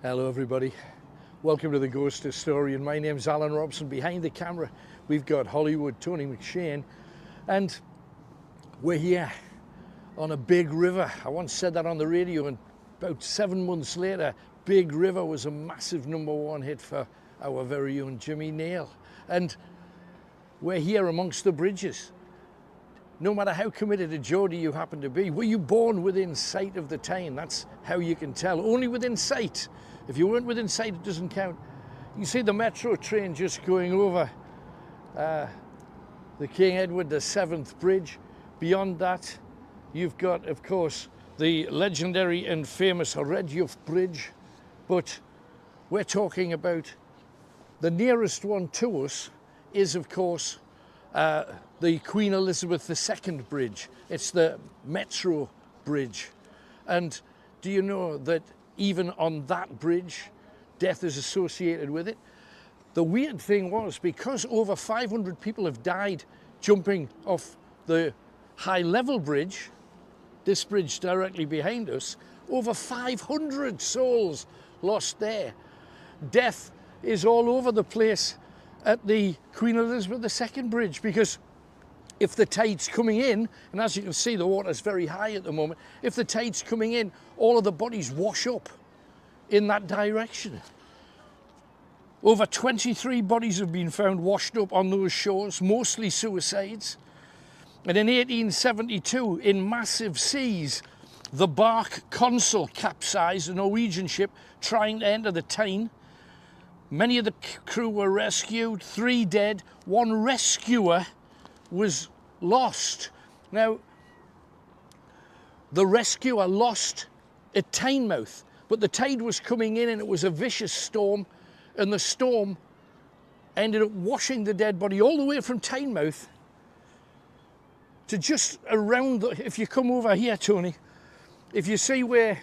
Hello everybody, welcome to the Ghost Historian. My name's Alan Robson. Behind the camera we've got Hollywood, Tony McShane, and we're here on a big river. I once said that on the radio, and about 7 months later, Big River was a massive #1 hit for our very own Jimmy Nail. And we're here amongst the bridges. No matter how committed to Geordie you happen to be, were you born within sight of the Tyne? That's how you can tell, only within sight. If you weren't within sight, it doesn't count. You can see the metro train just going over the King Edward VII Bridge. Beyond that, you've got, of course, the legendary and famous Redjuff Bridge. But we're talking about the nearest one to us is, of course, the Queen Elizabeth II Bridge. It's the Metro Bridge. And do you know that even on that bridge, death is associated with it? The weird thing was, because over 500 people have died jumping off the high level bridge, this bridge directly behind us, over 500 souls lost there. Death is all over the place at the Queen Elizabeth II Bridge, because if the tide's coming in, and as you can see the water's very high at the moment, if the tide's coming in, all of the bodies wash up in that direction. Over 23 bodies have been found washed up on those shores, mostly suicides. And in 1872, in massive seas, the bark Consul capsized, a Norwegian ship trying to enter the Tyne. Many of the crew were rescued, 3 dead, 1 rescuer was lost. Now, the rescuer lost at Tynemouth, but the tide was coming in and it was a vicious storm, and the storm ended up washing the dead body all the way from Tynemouth to just around if you come over here, Tony, if you see where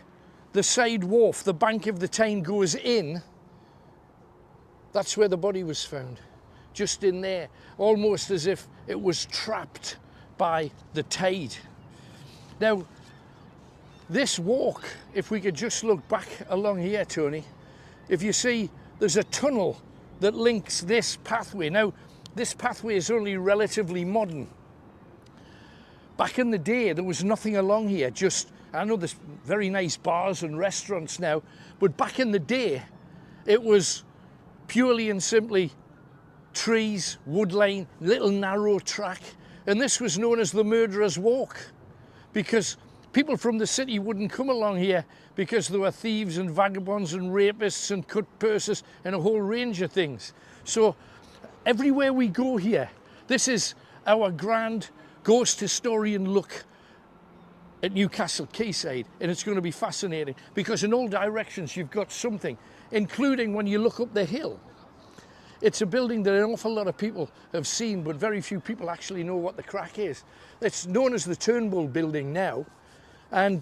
the side wharf, the bank of the Tyne goes in, that's where the body was found, just in there, almost as if it was trapped by the tide. Now, this walk, if we could just look back along here, Tony, if you see there's a tunnel that links this pathway. Now, this pathway is only relatively modern. Back in the day, there was nothing along here, just, I know there's very nice bars and restaurants now, but back in the day, it was purely and simply trees, wood lane, little narrow track. And this was known as the Murderer's Walk, because people from the city wouldn't come along here because there were thieves and vagabonds and rapists and cut purses and a whole range of things. So everywhere we go here, this is our grand ghost historian look at Newcastle Quayside, and it's going to be fascinating because in all directions you've got something, including when you look up the hill. It's a building that an awful lot of people have seen, but very few people actually know what the crack is. It's known as the Turnbull building now, and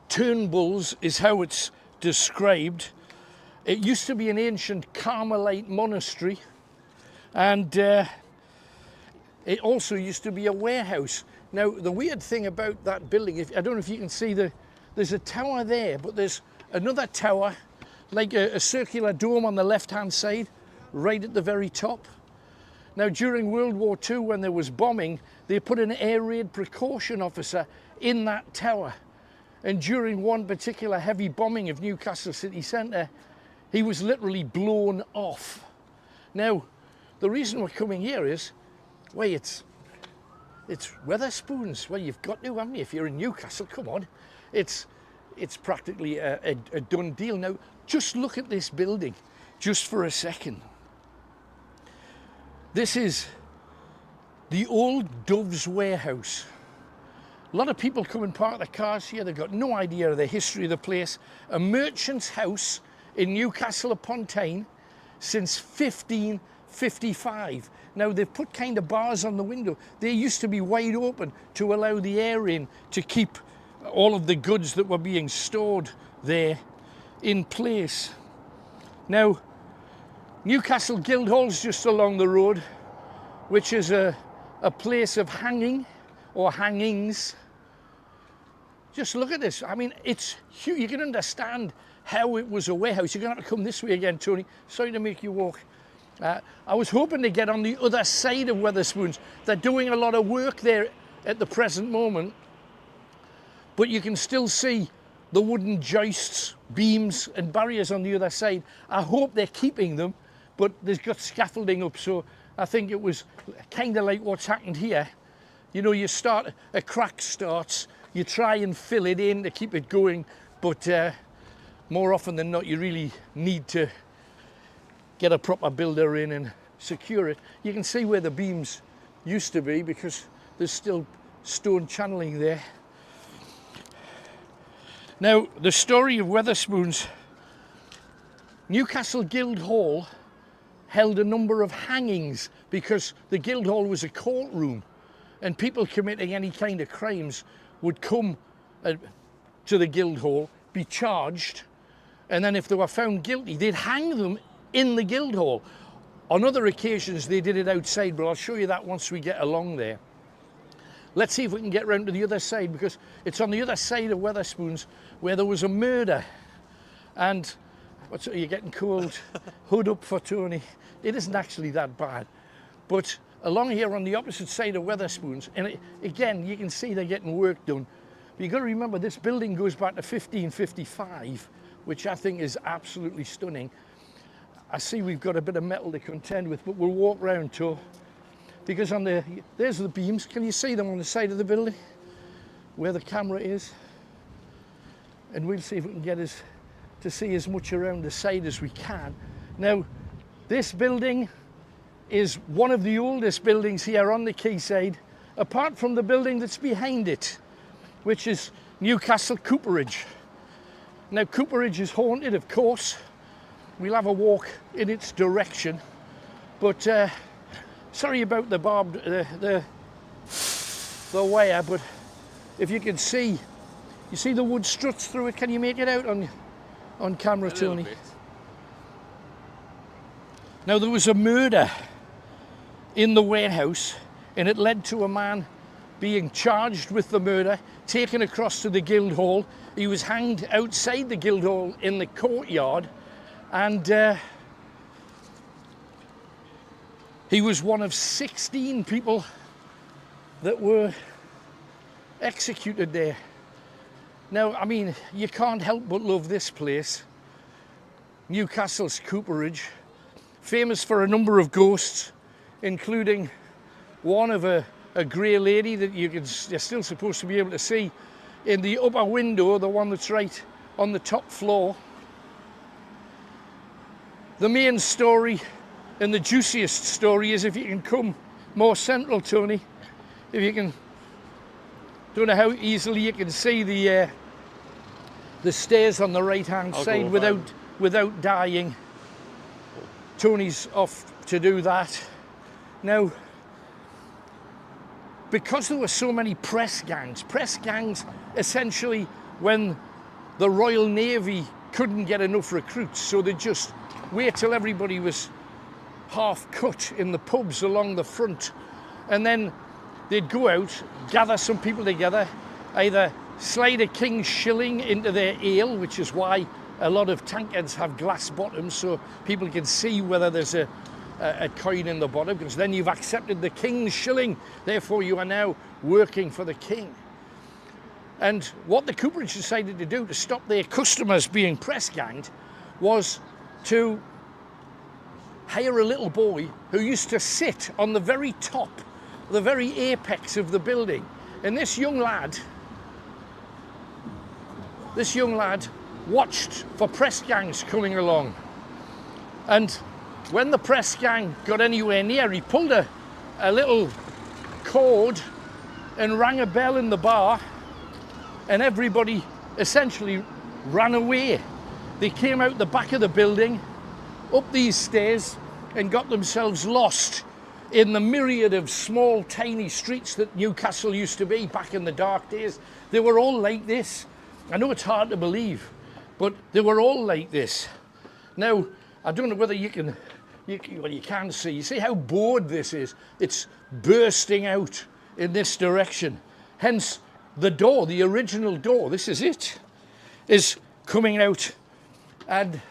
Turnbulls is how it's described. It used to be an ancient Carmelite monastery, and it also used to be a warehouse. Now, the weird thing about that building, I don't know if you can see, there's a tower there, but there's another tower, like a circular dome on the left-hand side, right at the very top. Now, during World War II, when there was bombing, they put an air raid precaution officer in that tower. And during one particular heavy bombing of Newcastle city centre, he was literally blown off. Now, the reason we're coming here is, well, it's Wetherspoons. Well, you've got to, haven't you? If you're in Newcastle, come on. It's practically a done deal. Now, just look at this building, just for a second. This is the old Doves warehouse. A lot of people come and park their cars here. They've got no idea of the history of the place. A merchant's house in Newcastle upon Tyne since 1555. Now, they've put kind of bars on the window. They used to be wide open to allow the air in, to keep all of the goods that were being stored there in place. Now, Newcastle Guildhall's just along the road, which is a place of hanging or hangings. Just look at this. I mean, it's huge. You can understand how it was a warehouse. You're going to have to come this way again, Tony. Sorry to make you walk. I was hoping to get on the other side of Wetherspoons. They're doing a lot of work there at the present moment, but you can still see the wooden joists, beams and barriers on the other side. I hope they're keeping them, but they've got scaffolding up, so I think it was kind of like what's happened here. You know, you start, a crack starts, you try and fill it in to keep it going, but more often than not, you really need to get a proper builder in and secure it. You can see where the beams used to be because there's still stone channeling there. Now, the story of Wetherspoons, Newcastle Guildhall held a number of hangings because the Guildhall was a courtroom and people committing any kind of crimes would come to the Guildhall, be charged, and then if they were found guilty, they'd hang them in the Guildhall. On other occasions, they did it outside, but I'll show you that once we get along there. Let's see if we can get round to the other side, because it's on the other side of Wetherspoons where there was a murder. And what's you're getting cold? Hood up for Tony. It isn't actually that bad. But along here on the opposite side of Wetherspoons, and again, you can see they're getting work done. But you've got to remember, this building goes back to 1555, which I think is absolutely stunning. I see we've got a bit of metal to contend with, but we'll walk round too. Because there's the beams. Can you see them on the side of the building? Where the camera is. And we'll see if we can get to see as much around the side as we can. Now, this building is one of the oldest buildings here on the quayside, apart from the building that's behind it, which is Newcastle Cooperidge. Now, Cooperidge is haunted, of course. We'll have a walk in its direction. But sorry about the the wire, but if you can see, you see the wood struts through it. Can you make it out on camera, Tony? Now, there was a murder in the warehouse, and it led to a man being charged with the murder, taken across to the Guildhall. He was hanged outside the Guildhall in the courtyard, and he was one of 16 people that were executed there. Now, I mean, you can't help but love this place. Newcastle's Cooperidge, famous for a number of ghosts, including one of a grey lady that you're still supposed to be able to see in the upper window, the one that's right on the top floor. The main story and the juiciest story is if you can come more central, Tony. If you can, don't know how easily you can see the stairs on the right-hand side without dying. Tony's off to do that. Now, because there were so many press gangs essentially, when the Royal Navy couldn't get enough recruits, so they just wait till everybody was half cut in the pubs along the front, and then they'd go out, gather some people together, either slide a king's shilling into their ale, which is why a lot of tankards have glass bottoms so people can see whether there's a coin in the bottom, because then you've accepted the king's shilling, therefore you are now working for the king. And what the Cooperidge decided to do to stop their customers being press ganged was to hire a little boy who used to sit on the very top, the very apex of the building. And this young lad watched for press gangs coming along. And when the press gang got anywhere near, he pulled a little cord and rang a bell in the bar, and everybody essentially ran away. They came out the back of the building, up these stairs, and got themselves lost in the myriad of small, tiny streets that Newcastle used to be back in the dark days. They were all like this. I know it's hard to believe, but they were all like this. Now, I don't know whether you can see. You see how broad this is? It's bursting out in this direction. Hence, the door, the original door, this is it, is coming out And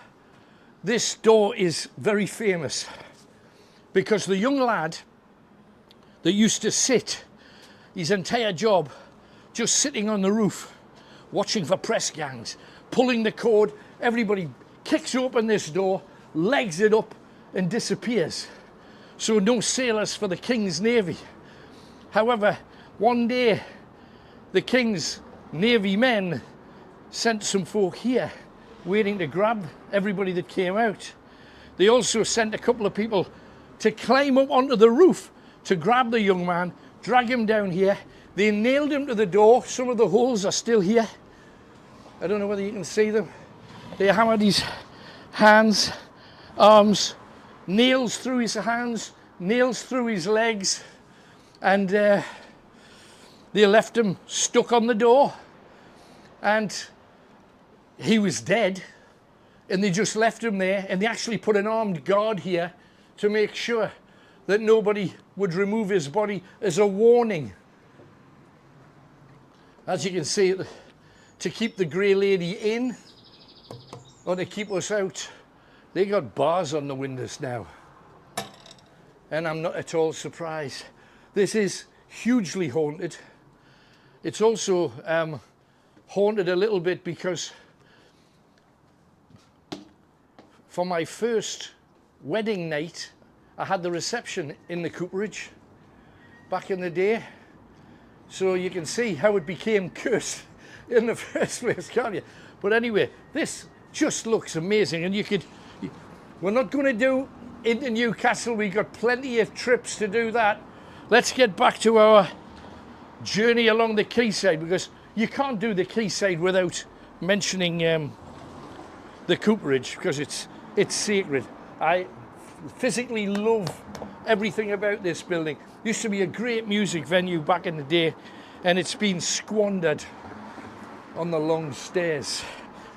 this door is very famous because the young lad that used to sit his entire job just sitting on the roof, watching for press gangs, pulling the cord, everybody kicks open this door, legs it up and disappears. So no sailors for the King's Navy. However, one day the King's Navy men sent some folk here waiting to grab everybody that came out. They also sent a couple of people to climb up onto the roof to grab the young man, drag him down here. They nailed him to the door. Some of the holes are still here. I don't know whether you can see them. They hammered his hands, arms, nails through his hands, nails through his legs, and they left him stuck on the door. And he was dead, and they just left him there, and they actually put an armed guard here to make sure that nobody would remove his body as a warning. As you can see, to keep the Grey Lady in or to keep us out, they got bars on the windows now. And I'm not at all surprised. This is hugely haunted. It's also haunted a little bit because for my first wedding night, I had the reception in the Cooperidge back in the day. So you can see how it became cursed in the first place, can't you? But anyway, this just looks amazing. And we're not going to do into Newcastle. We've got plenty of trips to do that. Let's get back to our journey along the quayside, because you can't do the quayside without mentioning the Cooperidge, because it's sacred. I physically love everything about this building. Used to be a great music venue back in the day, and it's been squandered on the long stairs.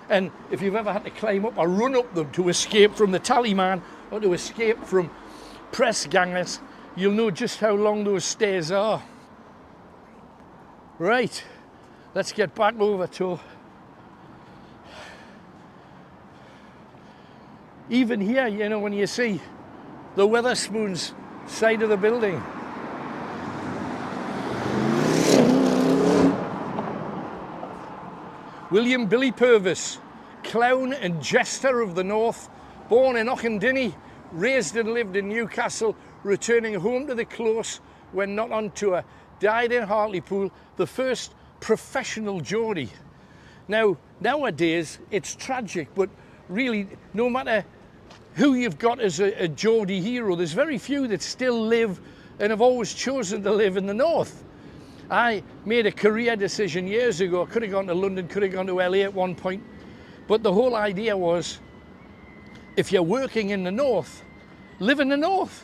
And if you've ever had to climb up or run up them to escape from the tallyman or to escape from press gangers, you'll know just how long those stairs are. Right, let's get back over to even here, you know, when you see the Wetherspoons side of the building. William Billy Purvis, clown and jester of the North, born in Auchendirnie, raised and lived in Newcastle, returning home to the close when not on tour, died in Hartlepool, the first professional Geordie. Now, nowadays, it's tragic, but really, no matter who you've got as a Geordie hero, there's very few that still live and have always chosen to live in the North. I made a career decision years ago. I could have gone to London, could have gone to LA at one point, but the whole idea was, if you're working in the North, live in the North.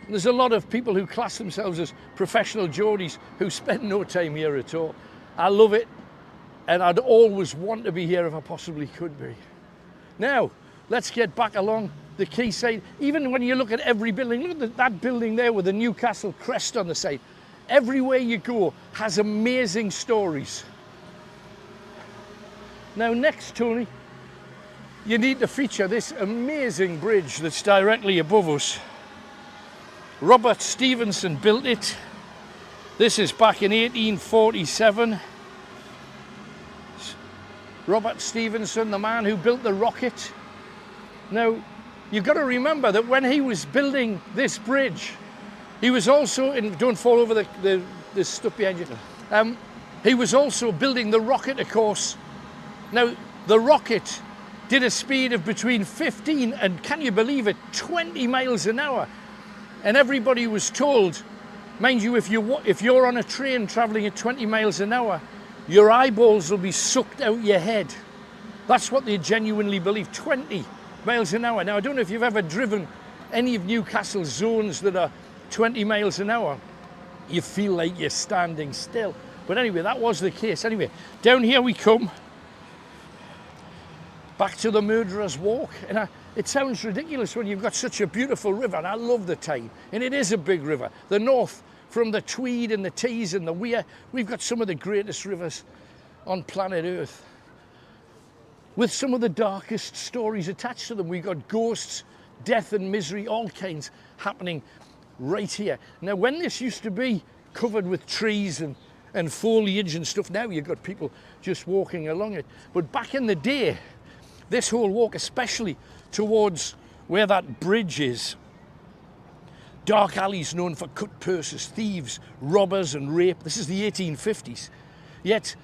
And there's a lot of people who class themselves as professional Geordies who spend no time here at all. I love it, and I'd always want to be here if I possibly could be. Now, let's get back along the quayside. Even when you look at every building, look at that building there with the Newcastle crest on the side. Everywhere you go has amazing stories. Now next, Tony, you need to feature this amazing bridge that's directly above us. Robert Stevenson built it. This is back in 1847. Robert Stevenson, the man who built the rocket. Now, you've got to remember that when he was building this bridge, he was also, and don't fall over the stuff behind you, he was also building the rocket, of course. Now, the rocket did a speed of between 15 and, can you believe it, 20 miles an hour. And everybody was told, mind you, if you're on a train traveling at 20 miles an hour, your eyeballs will be sucked out your head. That's what they genuinely believe, 20 miles an hour. Now, I don't know if you've ever driven any of Newcastle's zones that are 20 miles an hour. You feel like you're standing still. But anyway, that was the case. Anyway, down here we come. Back to the Murderer's Walk. And it sounds ridiculous when you've got such a beautiful river, and I love the Tyne. And it is a big river. The North, from the Tweed and the Tees and the Wear, we've got some of the greatest rivers on planet Earth. with some of the darkest stories attached to them. We've got ghosts, death and misery, all kinds happening right here. Now, when this used to be covered with trees and foliage and stuff, now you've got people just walking along it. But back in the day, this whole walk, especially towards where that bridge is, dark alleys known for cut purses, thieves, robbers and rape. This is the 1850s. Yet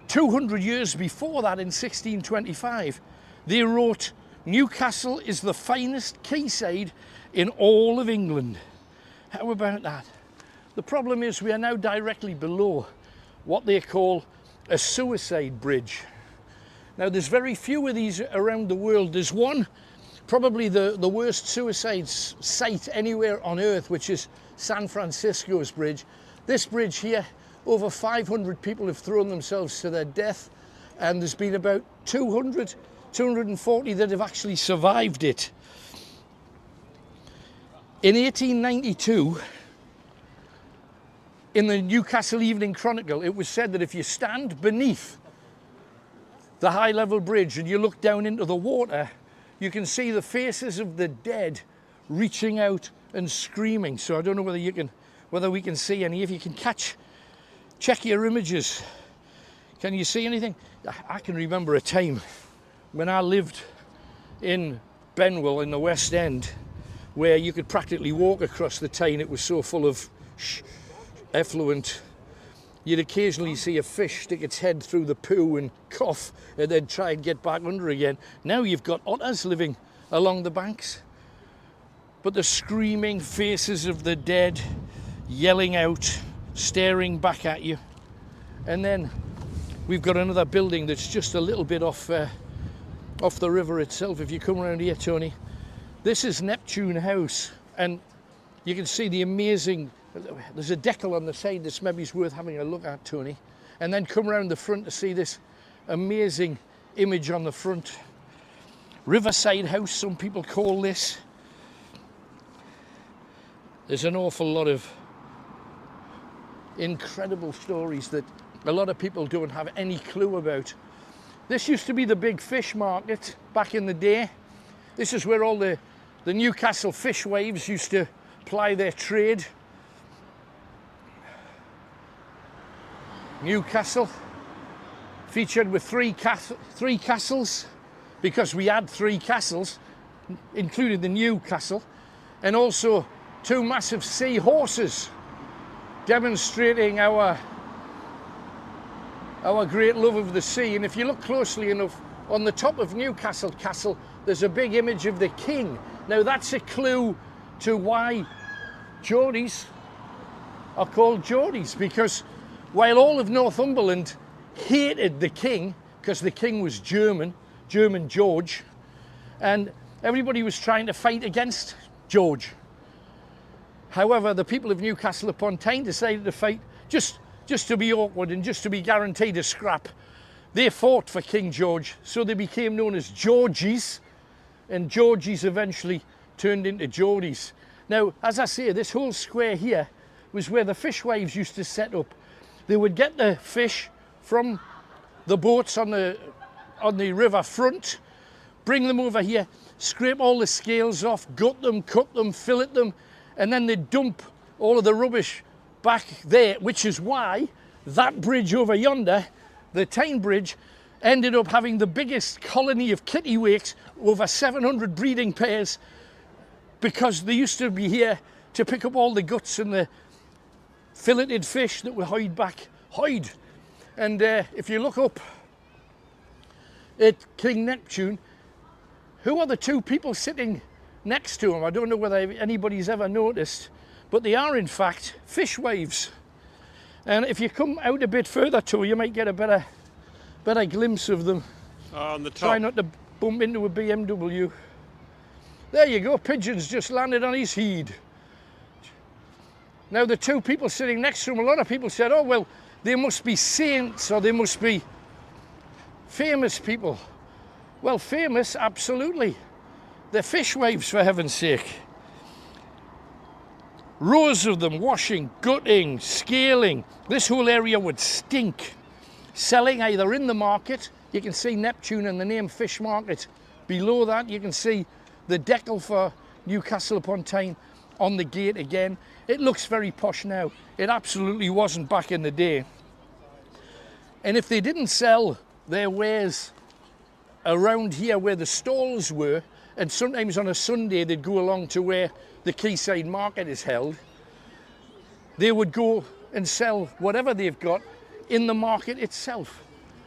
200 years before that, in 1625, they wrote, "Newcastle is the finest quayside in all of England." How about that? The problem is we are now directly below what they call a suicide bridge. Now, there's very few of these around the world. There's one, probably the worst suicide site anywhere on earth, which is San Francisco's bridge. This bridge here, over 500 people have thrown themselves to their death, and there's been about 240 that have actually survived it. In 1892, in the Newcastle Evening Chronicle, it was said that if you stand beneath the high level bridge and you look down into the water, you can see the faces of the dead reaching out and screaming. So I don't know whether we can see any. If you can check your images. Can you see anything? I can remember a time when I lived in Benwell in the West End, where you could practically walk across the Tyne. It was so full of effluent. You'd occasionally see a fish stick its head through the poo and cough and then try and get back under again. Now you've got otters living along the banks. But the screaming faces of the dead, yelling out, staring back at you. And then we've got another building that's just a little bit off the river itself. If you come around here, Tony, this is Neptune House, and you can see the amazing, there's a decal on the side that's maybe worth having a look at, Tony. And then come around the front to see this amazing image on the front. Riverside House, some people call this. There's an awful lot of incredible stories that a lot of people don't have any clue about. This used to be the big fish market back in the day. This is where all the Newcastle fishwives used to ply their trade. Newcastle, featured with three castles, because we had three castles, including the Newcastle, and also two massive sea horses, demonstrating our great love of the sea. And if you look closely enough, on the top of Newcastle Castle, there's a big image of the king. Now that's a clue to why Geordies are called Geordies, because while all of Northumberland hated the king, because the king was German George, and everybody was trying to fight against George. However, the people of Newcastle upon Tyne decided to fight just to be awkward and just to be guaranteed a scrap. They fought for King George, so they became known as Georgies, and Georgies eventually turned into Geordies. Now, as I say, this whole square here was where the fishwives used to set up. They would get the fish from the boats on the river front, bring them over here, scrape all the scales off, gut them, cut them, fillet them, and then they'd dump all of the rubbish back there, which is why that bridge over yonder, the Tyne Bridge, ended up having the biggest colony of kittiwakes, over 700 breeding pairs, because they used to be here to pick up all the guts and the filleted fish that were hide. And if you look up at King Neptune, who are the two people sitting next to him? I don't know whether anybody's ever noticed, but they are in fact fishwives. And if you come out a bit further too, you might get a better glimpse of them. On the top. Try not to bump into a BMW. There you go, pigeons just landed on his head. Now the two people sitting next to him, a lot of people said, oh well, they must be saints or they must be famous people. Well, famous, absolutely. They're fishwives, for heaven's sake. Rows of them washing, gutting, scaling. This whole area would stink. Selling either in the market You can see Neptune and the name Fish Market. Below that you can see the decal for Newcastle upon Tyne on the gate again. It looks very posh now. It absolutely wasn't back in the day. And if they didn't sell their wares around here where the stalls were, and sometimes on a Sunday they'd go along to where the Quayside market is held, they would go and sell whatever they've got in the market itself.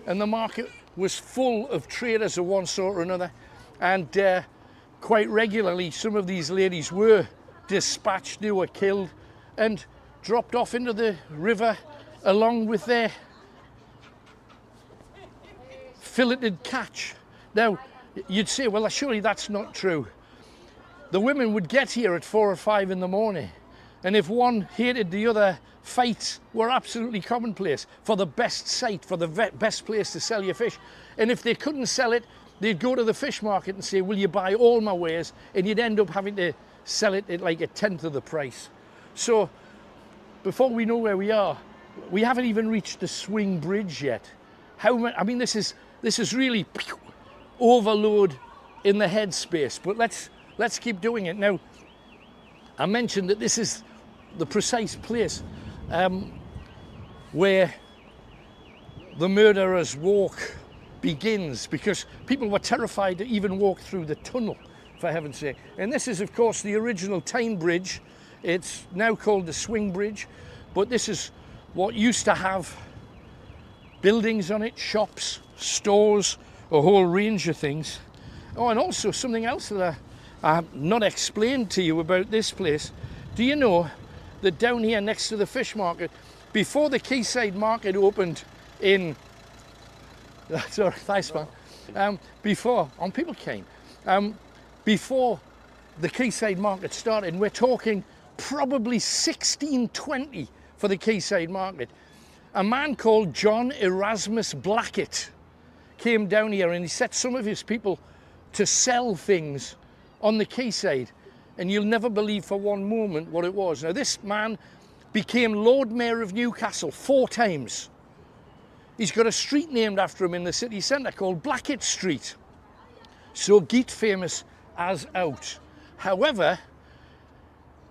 And the market was full of traders of one sort or another, and quite regularly some of these ladies were dispatched, they were killed and dropped off into the river along with their filleted catch. Now you'd say, well, surely that's not true. The women would get here at 4 or 5 in the morning, and if one hated the other, fights were absolutely commonplace for the best site, for the best place to sell your fish. And if they couldn't sell it, they'd go to the fish market and say, will you buy all my wares? And you'd end up having to sell it at like 1/10 of the price. So before we know where we are, we haven't even reached the swing bridge yet. I mean, this is really overload in the headspace, but let's keep doing it. Now, I mentioned that this is the precise place where the murderer's walk begins, because people were terrified to even walk through the tunnel, for heaven's sake. And this is, of course, the original Tyne Bridge. It's now called the Swing Bridge, but this is what used to have buildings on it, shops, stores, a whole range of things. Oh, and also something else that I have not explained to you about this place. Do you know that down here next to the fish market, before the Quayside market opened in, that's all right, thanks man, before the Quayside market started, and we're talking probably 1620 for the Quayside market, a man called John Erasmus Blackett came down here, and he set some of his people to sell things on the Quayside, and you'll never believe for one moment what it was. Now, this man became Lord Mayor of Newcastle 4 times. He's got a street named after him in the city centre called Blackett Street. So Gate famous as out. However,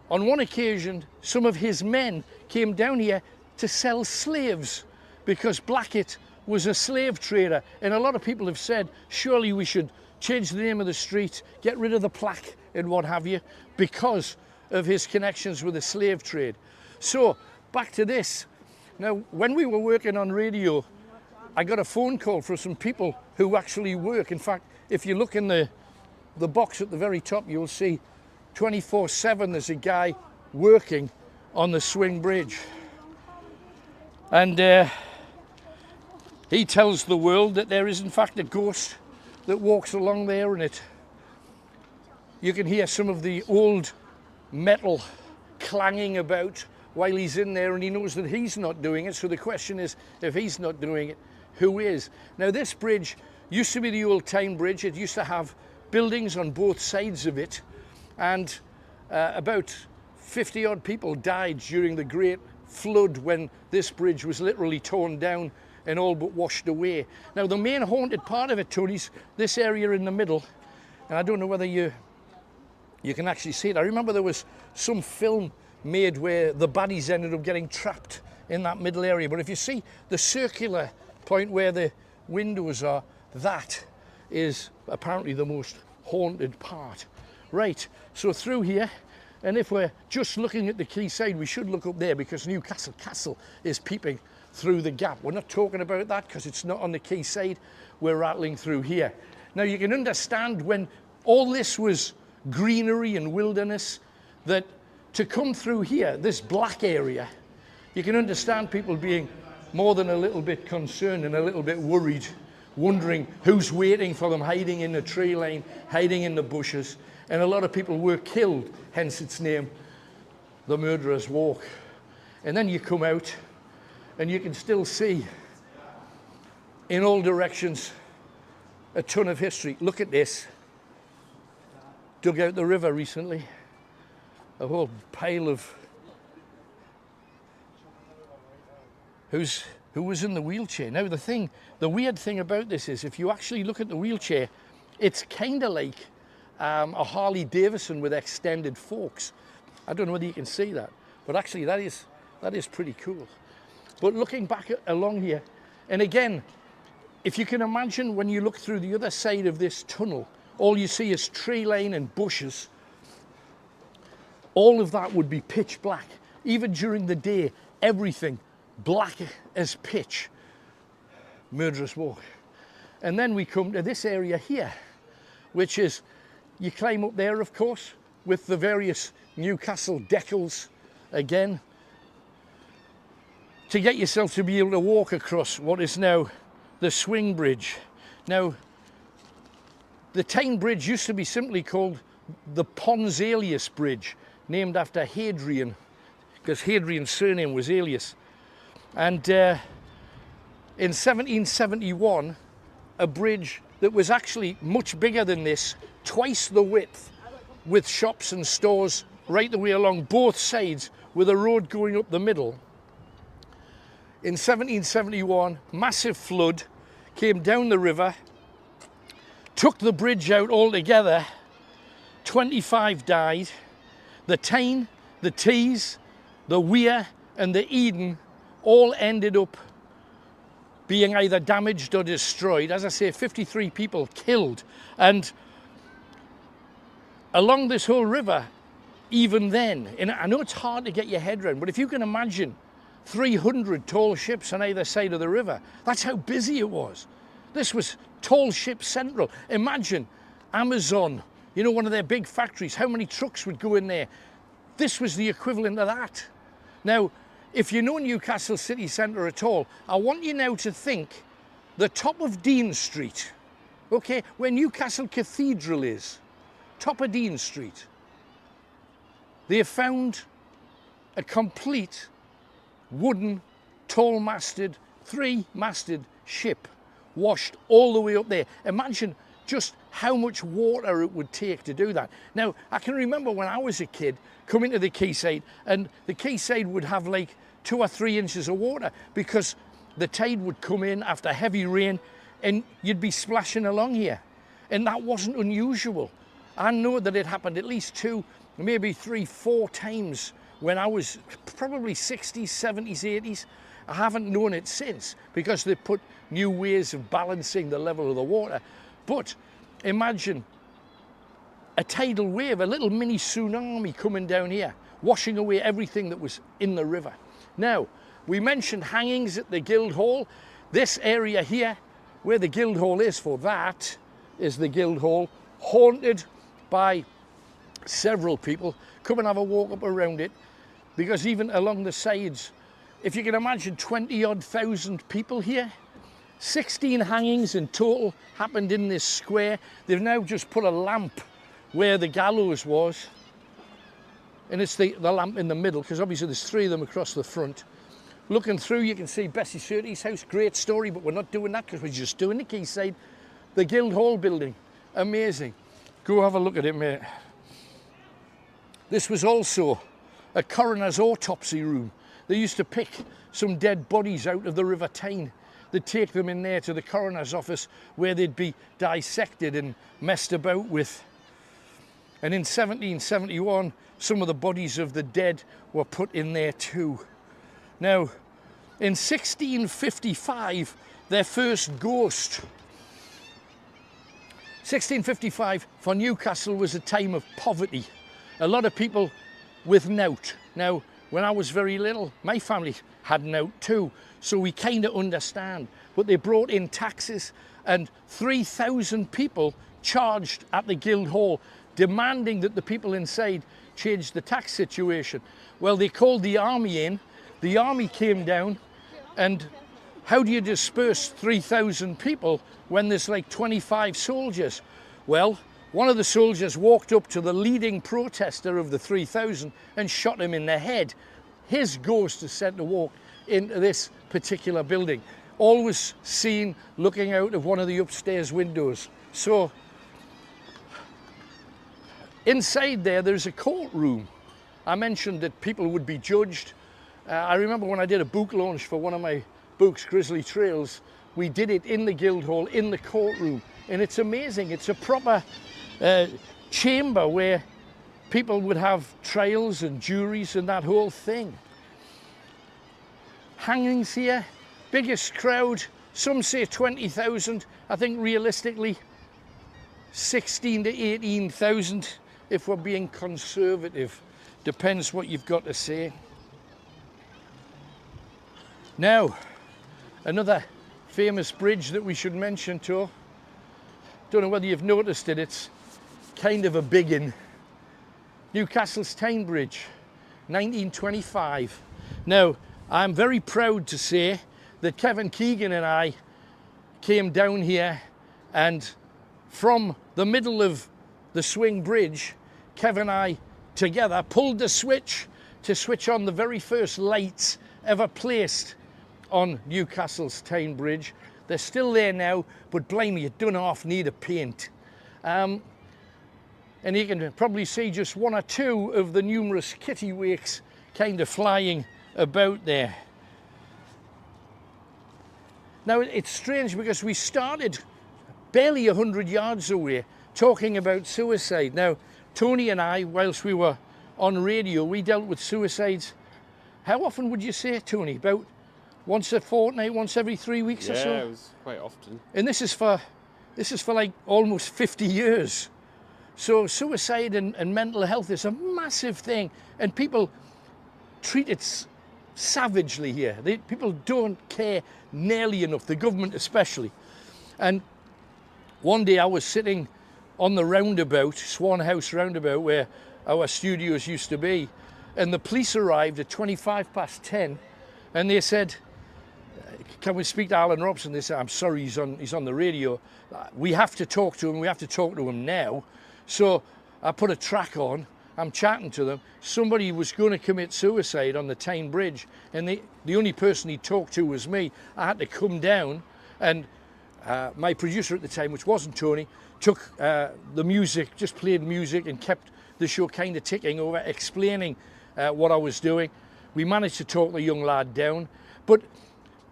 on one occasion, some of his men came down here to sell slaves, because Blackett was a slave trader. And a lot of people have said, surely we should change the name of the street, get rid of the plaque and what have you, because of his connections with the slave trade. So back to this. Now, when we were working on radio, I got a phone call from some people who actually work. In fact, if you look in the box at the very top, you'll see 24/7 there's a guy working on the Swing Bridge. And he tells the world that there is in fact a ghost that walks along there, and you can hear some of the old metal clanging about while he's in there, and he knows that he's not doing it. So the question is, if he's not doing it, who is? Now, this bridge used to be the old Tyne Bridge. It used to have buildings on both sides of it, and about 50 odd people died during the Great Flood when this bridge was literally torn down and all but washed away. Now, the main haunted part of it, Tony's this area in the middle, and I don't know whether you can actually see it. I remember there was some film made where the baddies ended up getting trapped in that middle area, but if you see the circular point where the windows are, that is apparently the most haunted part. Right, so through here, and if we're just looking at the quayside, we should look up there, because Newcastle Castle is peeping through the gap. We're not talking about that because it's not on the quayside. We're rattling through here. Now, you can understand when all this was greenery and wilderness, that to come through here, this black area, you can understand people being more than a little bit concerned and a little bit worried, wondering who's waiting for them, hiding in the tree line, hiding in the bushes. And a lot of people were killed, hence its name, the Murderer's Walk. And then you come out and you can still see in all directions a ton of history. Look at this. Dug out the river recently. A whole pile of... Who's who was in the wheelchair. Now the weird thing about this is, if you actually look at the wheelchair, it's kind of like a Harley Davidson with extended forks. I don't know whether you can see that, but actually that is pretty cool. But looking back along here, and again, if you can imagine, when you look through the other side of this tunnel, all you see is tree line and bushes. All of that would be pitch black. Even during the day, everything black as pitch. Murderous walk. And then we come to this area here, which is, you climb up there, of course, with the various Newcastle decals again, to get yourself to be able to walk across what is now the swing bridge. Now, the Tyne Bridge used to be simply called the Pons Alias Bridge, named after Hadrian, because Hadrian's surname was Alias. And in 1771, a bridge that was actually much bigger than this, twice the width, with shops and stores right the way along both sides, with a road going up the middle. In 1771, massive flood came down the river, took the bridge out altogether. 25 died. The Tyne, the Tees, the Weir and the Eden all ended up being either damaged or destroyed. As I say, 53 people killed. And along this whole river, even then, and I know it's hard to get your head around, but if you can imagine 300 tall ships on either side of the river, that's how busy it was. This was tall ship central. Imagine Amazon, you know, one of their big factories, how many trucks would go in there? This was the equivalent of that. Now, if you know Newcastle city centre at all, I want you now to think the top of Dean Street, okay, where Newcastle Cathedral is, top of Dean Street. They have found a complete wooden, tall-masted, three-masted ship washed all the way up there. Imagine just how much water it would take to do that. Now, I can remember when I was a kid coming to the quayside, and the quayside would have like 2 or 3 inches of water, because the tide would come in after heavy rain and you'd be splashing along here. And that wasn't unusual. I know that it happened at least 2, maybe 3, 4 times when I was probably 60s, 70s, 80s. I haven't known it since, because they put new ways of balancing the level of the water. But imagine a tidal wave, a little mini tsunami coming down here, washing away everything that was in the river. Now, we mentioned hangings at the Guildhall. This area here, where the Guildhall is, for that is the Guildhall, haunted by several people. Come and have a walk up around it, because even along the sides, if you can imagine 20-odd thousand people here, 16 hangings in total happened in this square. They've now just put a lamp where the gallows was, and it's the lamp in the middle, because obviously there's 3 of them across the front. Looking through, you can see Bessie Surtees' house. Great story, but we're not doing that because we're just doing the quayside. The Guildhall building, amazing. Go have a look at it, mate. This was also a coroner's autopsy room. They used to pick some dead bodies out of the River Tyne. They'd take them in there to the coroner's office, where they'd be dissected and messed about with. And in 1771, some of the bodies of the dead were put in there too. Now, in 1655, their first ghost. 1655 for Newcastle was a time of poverty. A lot of people with nought. Now, when I was very little, my family had nought too, so we kind of understand. But they brought in taxes, and 3,000 people charged at the Guildhall, demanding that the people inside change the tax situation. Well, they called the army in. The army came down, and how do you disperse 3,000 people when there's like 25 soldiers? Well, one of the soldiers walked up to the leading protester of the 3,000 and shot him in the head. His ghost is said to walk into this particular building, always seen looking out of one of the upstairs windows. So inside there's a courtroom. I mentioned that people would be judged. I remember when I did a book launch for one of my books, Grisly Trails, we did it in the Guildhall, in the courtroom. And it's amazing. It's a proper chamber where people would have trials and juries and that whole thing. Hangings here, biggest crowd, some say 20,000. I think realistically 16 to 18,000 if we're being conservative. Depends what you've got to say. Now, another famous bridge that we should mention too. Don't know whether you've noticed it, it's kind of a big one. Newcastle's Tyne Bridge, 1925. Now, I'm very proud to say that Kevin Keegan and I came down here, and from the middle of the swing bridge, Kevin and I together pulled the switch to switch on the very first lights ever placed on Newcastle's Tyne Bridge. They're still there now, but blimey, you don't half need a paint. And you can probably see just one or two of the numerous kittiwakes kind of flying about there. Now, it's strange because we started barely 100 yards away talking about suicide. Now, Tony and I, whilst we were on radio, we dealt with suicides. How often would you say, Tony? About once a fortnight, once every 3 weeks or so? Yeah, it was quite often. And this is for like almost 50 years. So suicide and mental health is a massive thing, and people treat it savagely here. People don't care nearly enough, the government especially. And one day I was sitting on the roundabout, Swan House roundabout, where our studios used to be, and the police arrived at 10:25, and they said, can we speak to Alan Robson? They said, I'm sorry, he's on the radio. We have to talk to him, we have to talk to him now. So I put a track on, I'm chatting to them. Somebody was going to commit suicide on the Tyne Bridge, and the only person he talked to was me. I had to come down, and my producer at the time, which wasn't Tony, took the music, just played music and kept the show kind of ticking over, explaining what I was doing. We managed to talk the young lad down, but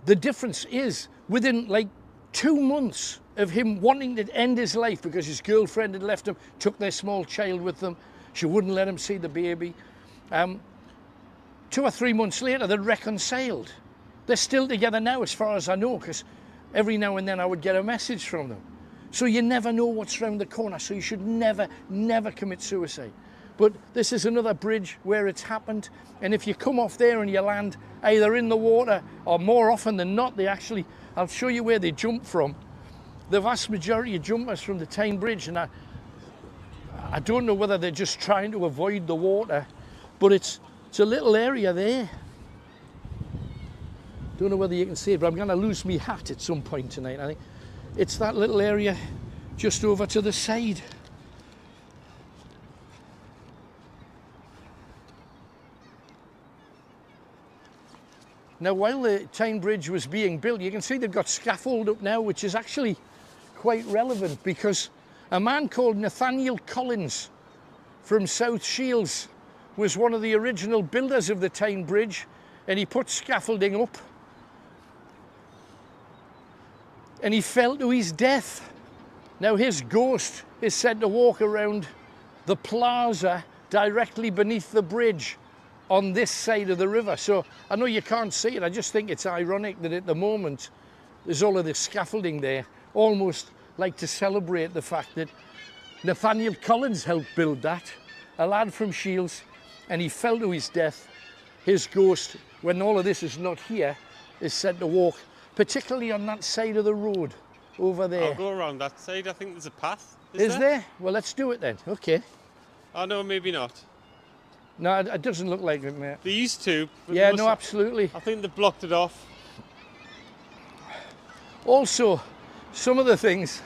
the difference is within like 2 months of him wanting to end his life because his girlfriend had left him, took their small child with them, she wouldn't let him see the baby. 2 or 3 months later, they'd reconciled. They're still together now, as far as I know, because every now and then I would get a message from them. So you never know what's round the corner, so you should never, never commit suicide. But this is another bridge where it's happened, and if you come off there and you land either in the water, or more often than not, I'll show you where they jump from. The vast majority of jumpers from the Tyne Bridge, and I don't know whether they're just trying to avoid the water, but it's a little area there. Don't know whether you can see it, but I'm going to lose my hat at some point tonight, I think. It's that little area just over to the side. Now, while the Tyne Bridge was being built, you can see they've got scaffold up now, which is actually quite relevant because a man called Nathaniel Collins from South Shields was one of the original builders of the Tyne Bridge, and he put scaffolding up and he fell to his death. Now, his ghost is said to walk around the plaza directly beneath the bridge on this side of the river. So I know you can't see it, I just think it's ironic that at the moment there's all of this scaffolding there, almost like to celebrate the fact that Nathaniel Collins helped build that, a lad from Shields, and he fell to his death. His ghost, when all of this is not here, is said to walk particularly on that side of the road over there. I'll go around that side. I think there's a path. Is there? Well, let's do it then. Okay. Oh, no, maybe not. No, it doesn't look like it, mate. They used to. Yeah, no, absolutely. I think they blocked it off. Also, some of the things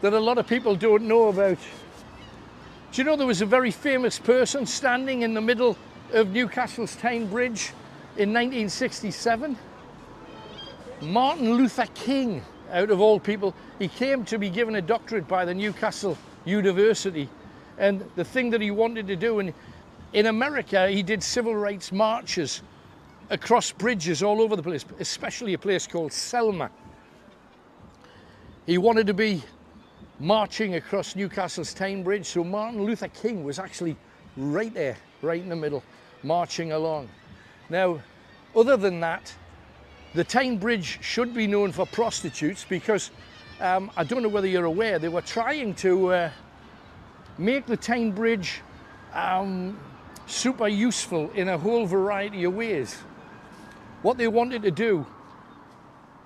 that a lot of people don't know about. Do you know there was a very famous person standing in the middle of Newcastle's Tyne Bridge in 1967? Martin Luther King, out of all people. He came to be given a doctorate by the Newcastle University, and the thing that he wanted to do, and in America he did civil rights marches across bridges all over the place, especially a place called Selma. He wanted to be marching across Newcastle's Tyne Bridge, so Martin Luther King was actually right there, right in the middle, marching along. Now, other than that, the Tyne Bridge should be known for prostitutes because, I don't know whether you're aware, they were trying to make the Tyne Bridge super useful in a whole variety of ways. What they wanted to do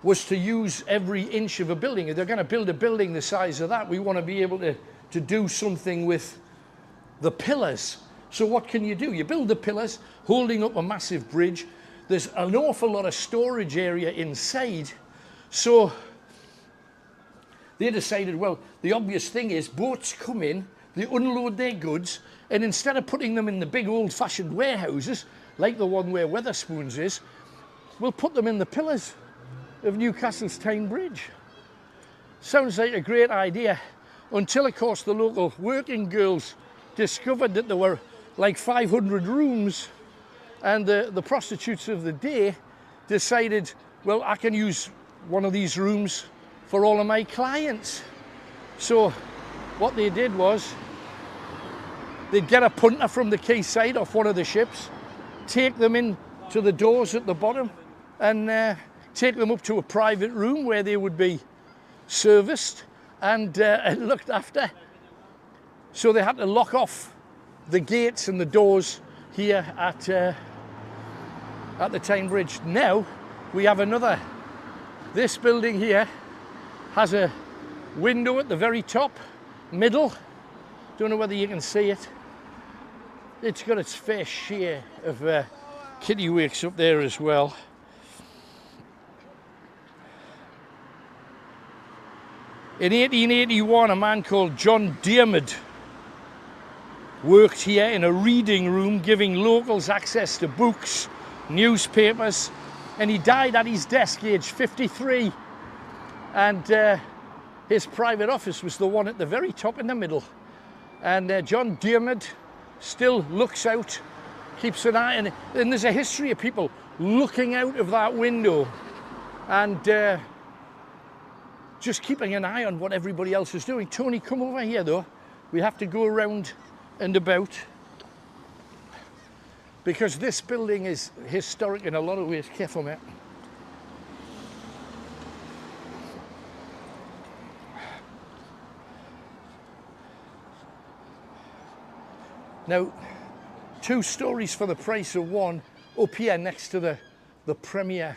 was to use every inch of a building. If they're going to build a building the size of that, we want to be able to do something with the pillars. So what can you do? You build the pillars, holding up a massive bridge. There's an awful lot of storage area inside. So they decided, well, the obvious thing is boats come in, they unload their goods, and instead of putting them in the big old-fashioned warehouses, like the one where Wetherspoons is, we'll put them in the pillars of Newcastle's Tyne Bridge. Sounds like a great idea, until of course the local working girls discovered that there were like 500 rooms, and the prostitutes of the day decided, well, I can use one of these rooms for all of my clients. So what they did was they'd get a punter from the quayside off one of the ships, take them in to the doors at the bottom, and take them up to a private room where they would be serviced and looked after. So they had to lock off the gates and the doors here at the Tyne Bridge. Now we have another. This building here has a window at the very top, middle. Don't know whether you can see it. It's got its fair share of kittiwakes up there as well. In 1881, a man called John Diarmid worked here in a reading room, giving locals access to books, newspapers, and he died at his desk, aged 53. And his private office was the one at the very top in the middle. And John Diarmid still looks out, keeps an eye on it. And there's a history of people looking out of that window and just keeping an eye on what everybody else is doing. Tony, come over here though. We have to go around and about because this building is historic in a lot of ways. Careful, mate. Now, 2 stories for the price of one up here next to the Premier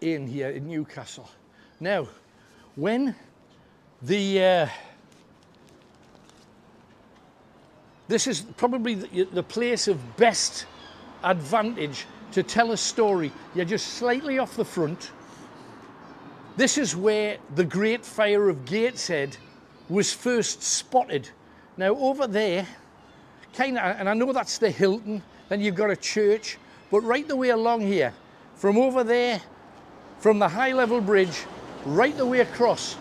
Inn here in Newcastle. Now, when this is probably the place of best advantage to tell a story. You're just slightly off the front. This is where the Great Fire of Gateshead was first spotted. Now over there, kind of, and I know that's the Hilton, then you've got a church, but right the way along here, from over there, from the high level bridge, right the way across,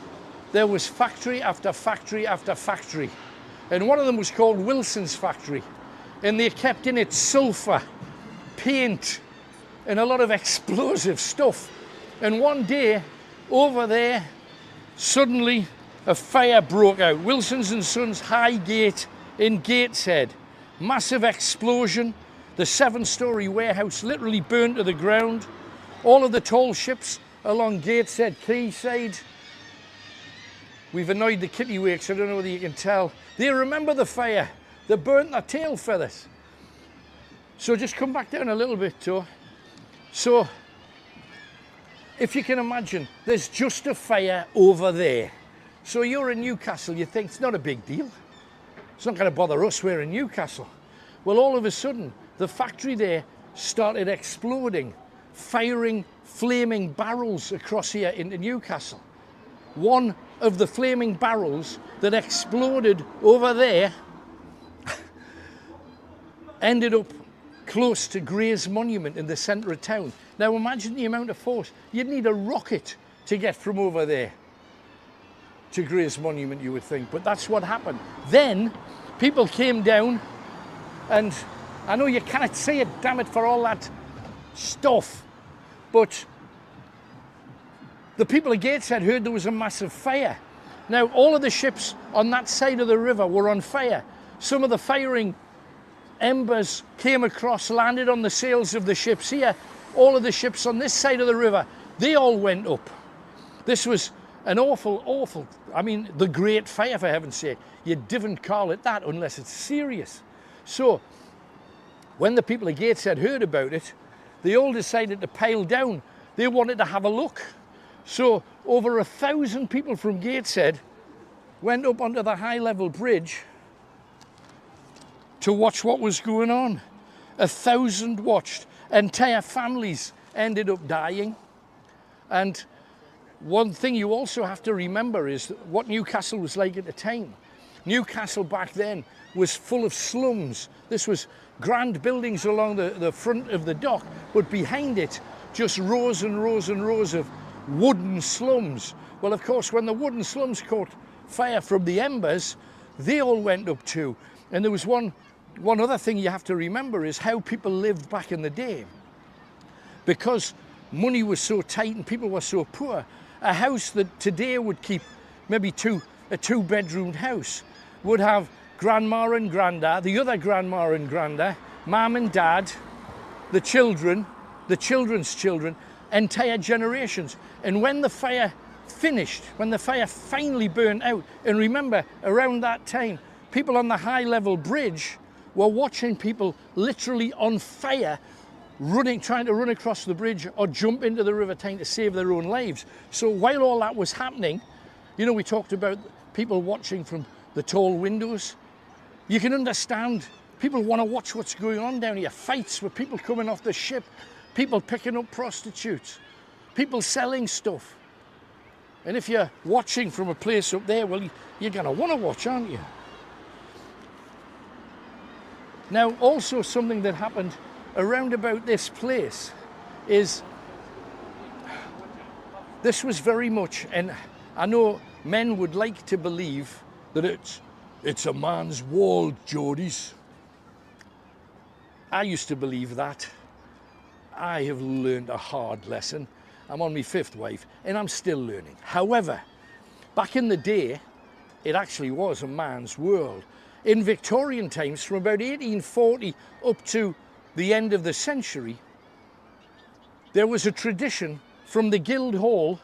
there was factory after factory after factory. And one of them was called Wilson's factory. And they kept in it sulphur, paint, and a lot of explosive stuff. And one day, over there, suddenly a fire broke out. Wilson's and Sons High Gate in Gateshead. Massive explosion. The 7-story warehouse literally burned to the ground. All of the tall ships along Gateshead Quayside. We've annoyed the kittiwakes, I don't know whether you can tell. They remember the fire. They burnt their tail feathers. So just come back down a little bit, too. So, if you can imagine, there's just a fire over there. So you're in Newcastle, you think it's not a big deal. It's not going to bother us, we're in Newcastle. Well, all of a sudden, the factory there started exploding, firing flaming barrels across here into Newcastle. One of the flaming barrels that exploded over there ended up close to Gray's Monument in the centre of town. Now imagine the amount of force. You'd need a rocket to get from over there to Gray's Monument, you would think, but that's what happened. Then people came down, and I know you cannot see it, damn it, for all that stuff. But the people at Gateshead heard there was a massive fire. Now, all of the ships on that side of the river were on fire. Some of the firing embers came across, landed on the sails of the ships here. All of the ships on this side of the river, they all went up. This was an awful, I mean, the Great Fire, for heaven's sake. You didn't call it that unless it's serious. So, when the people at Gateshead heard about it, they all decided to pile down. They wanted to have a look. So, over 1,000 people from Gateshead went up onto the high-level bridge to watch what was going on. 1,000 watched. Entire families ended up dying. And one thing you also have to remember is what Newcastle was like at the time. Newcastle back then was full of slums. This was grand buildings along the front of the dock, but behind it, just rows and rows and rows of wooden slums. Well, of course, when the wooden slums caught fire from the embers, they all went up too. And there was one other thing you have to remember is how people lived back in the day. Because money was so tight and people were so poor, a house that today would keep maybe a two-bedroomed house would have grandma and granddad, the other grandma and granddad, mum and dad, the children, the children's children, entire generations. And when the fire finished, when the fire finally burned out, and remember, around that time, people on the high-level bridge were watching people literally on fire, trying to run across the bridge or jump into the River Tyne to save their own lives. So while all that was happening, you know, we talked about people watching from the tall windows. You can understand people want to watch what's going on down here. Fights with people coming off the ship, people picking up prostitutes, people selling stuff. And if you're watching from a place up there, well, you're going to want to watch, aren't you? Now, also something that happened around about this place is this was very much, and I know men would like to believe that it's a man's world, Geordies. I used to believe that. I have learned a hard lesson. I'm on my 5th wife and I'm still learning. However, back in the day, it actually was a man's world. In Victorian times, from about 1840 up to the end of the century, there was a tradition from the Guildhall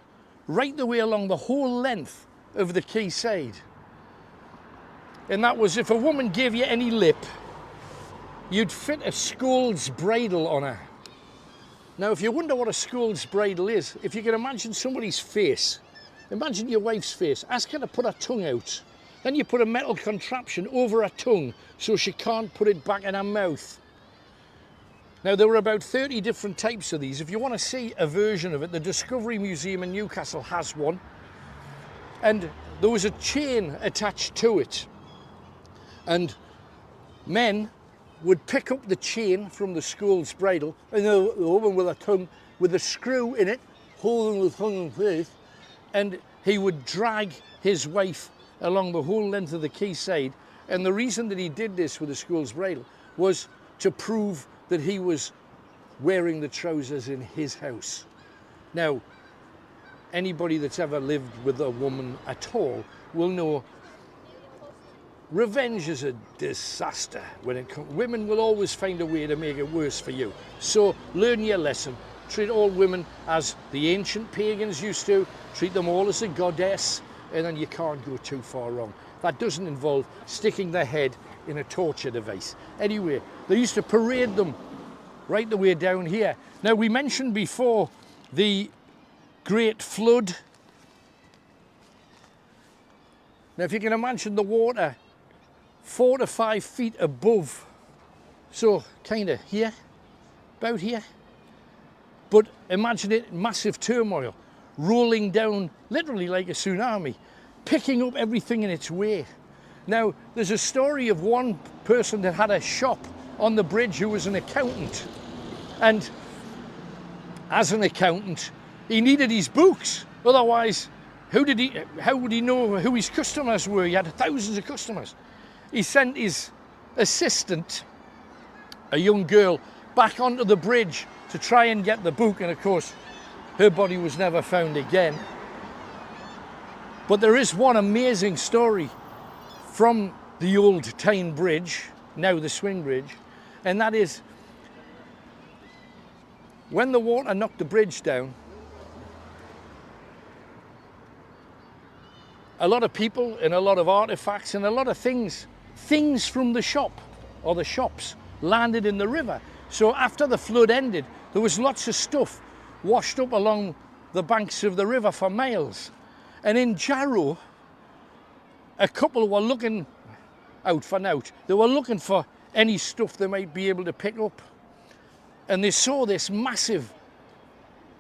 right the way along the whole length of the quayside. And that was if a woman gave you any lip, you'd fit a Scolds bridal on her. Now, if you wonder what a Scolds bridal is, if you can imagine somebody's face, imagine your wife's face, ask her to put her tongue out. Then you put a metal contraption over her tongue so she can't put it back in her mouth. Now, there were about 30 different types of these. If you want to see a version of it, the Discovery Museum in Newcastle has one. And there was a chain attached to it. And men would pick up the chain from the Scolds bridal, and the woman with a tongue, with a screw in it, holding the tongue in place, and he would drag his wife along the whole length of the quayside. And the reason that he did this with the Scolds bridal was to prove that he was wearing the trousers in his house. Now, anybody that's ever lived with a woman at all will know revenge is a disaster when it comes. Women will always find a way to make it worse for you. So learn your lesson. Treat all women as the ancient pagans used to. Treat them all as a goddess, and then you can't go too far wrong. That doesn't involve sticking their head in a torture device. Anyway, they used to parade them right the way down here. Now, we mentioned before the Great Flood. Now, if you can imagine the water 4 to 5 feet above, so kind of here, about here. But imagine it, massive turmoil, rolling down literally like a tsunami, picking up everything in its way. Now, there's a story of one person that had a shop on the bridge who was an accountant. And as an accountant, he needed his books. Otherwise, how would he know who his customers were? He had thousands of customers. He sent his assistant, a young girl, back onto the bridge to try and get the book, and of course her body was never found again. But there is one amazing story from the old Tyne Bridge, now the swing bridge, and that is when the water knocked the bridge down, a lot of people and a lot of artifacts and a lot of things from the shop or the shops landed in the river. So after the flood ended, there was lots of stuff washed up along the banks of the river for miles. And in Jarrow, a couple were looking out for nout. They were looking for any stuff they might be able to pick up. And they saw this massive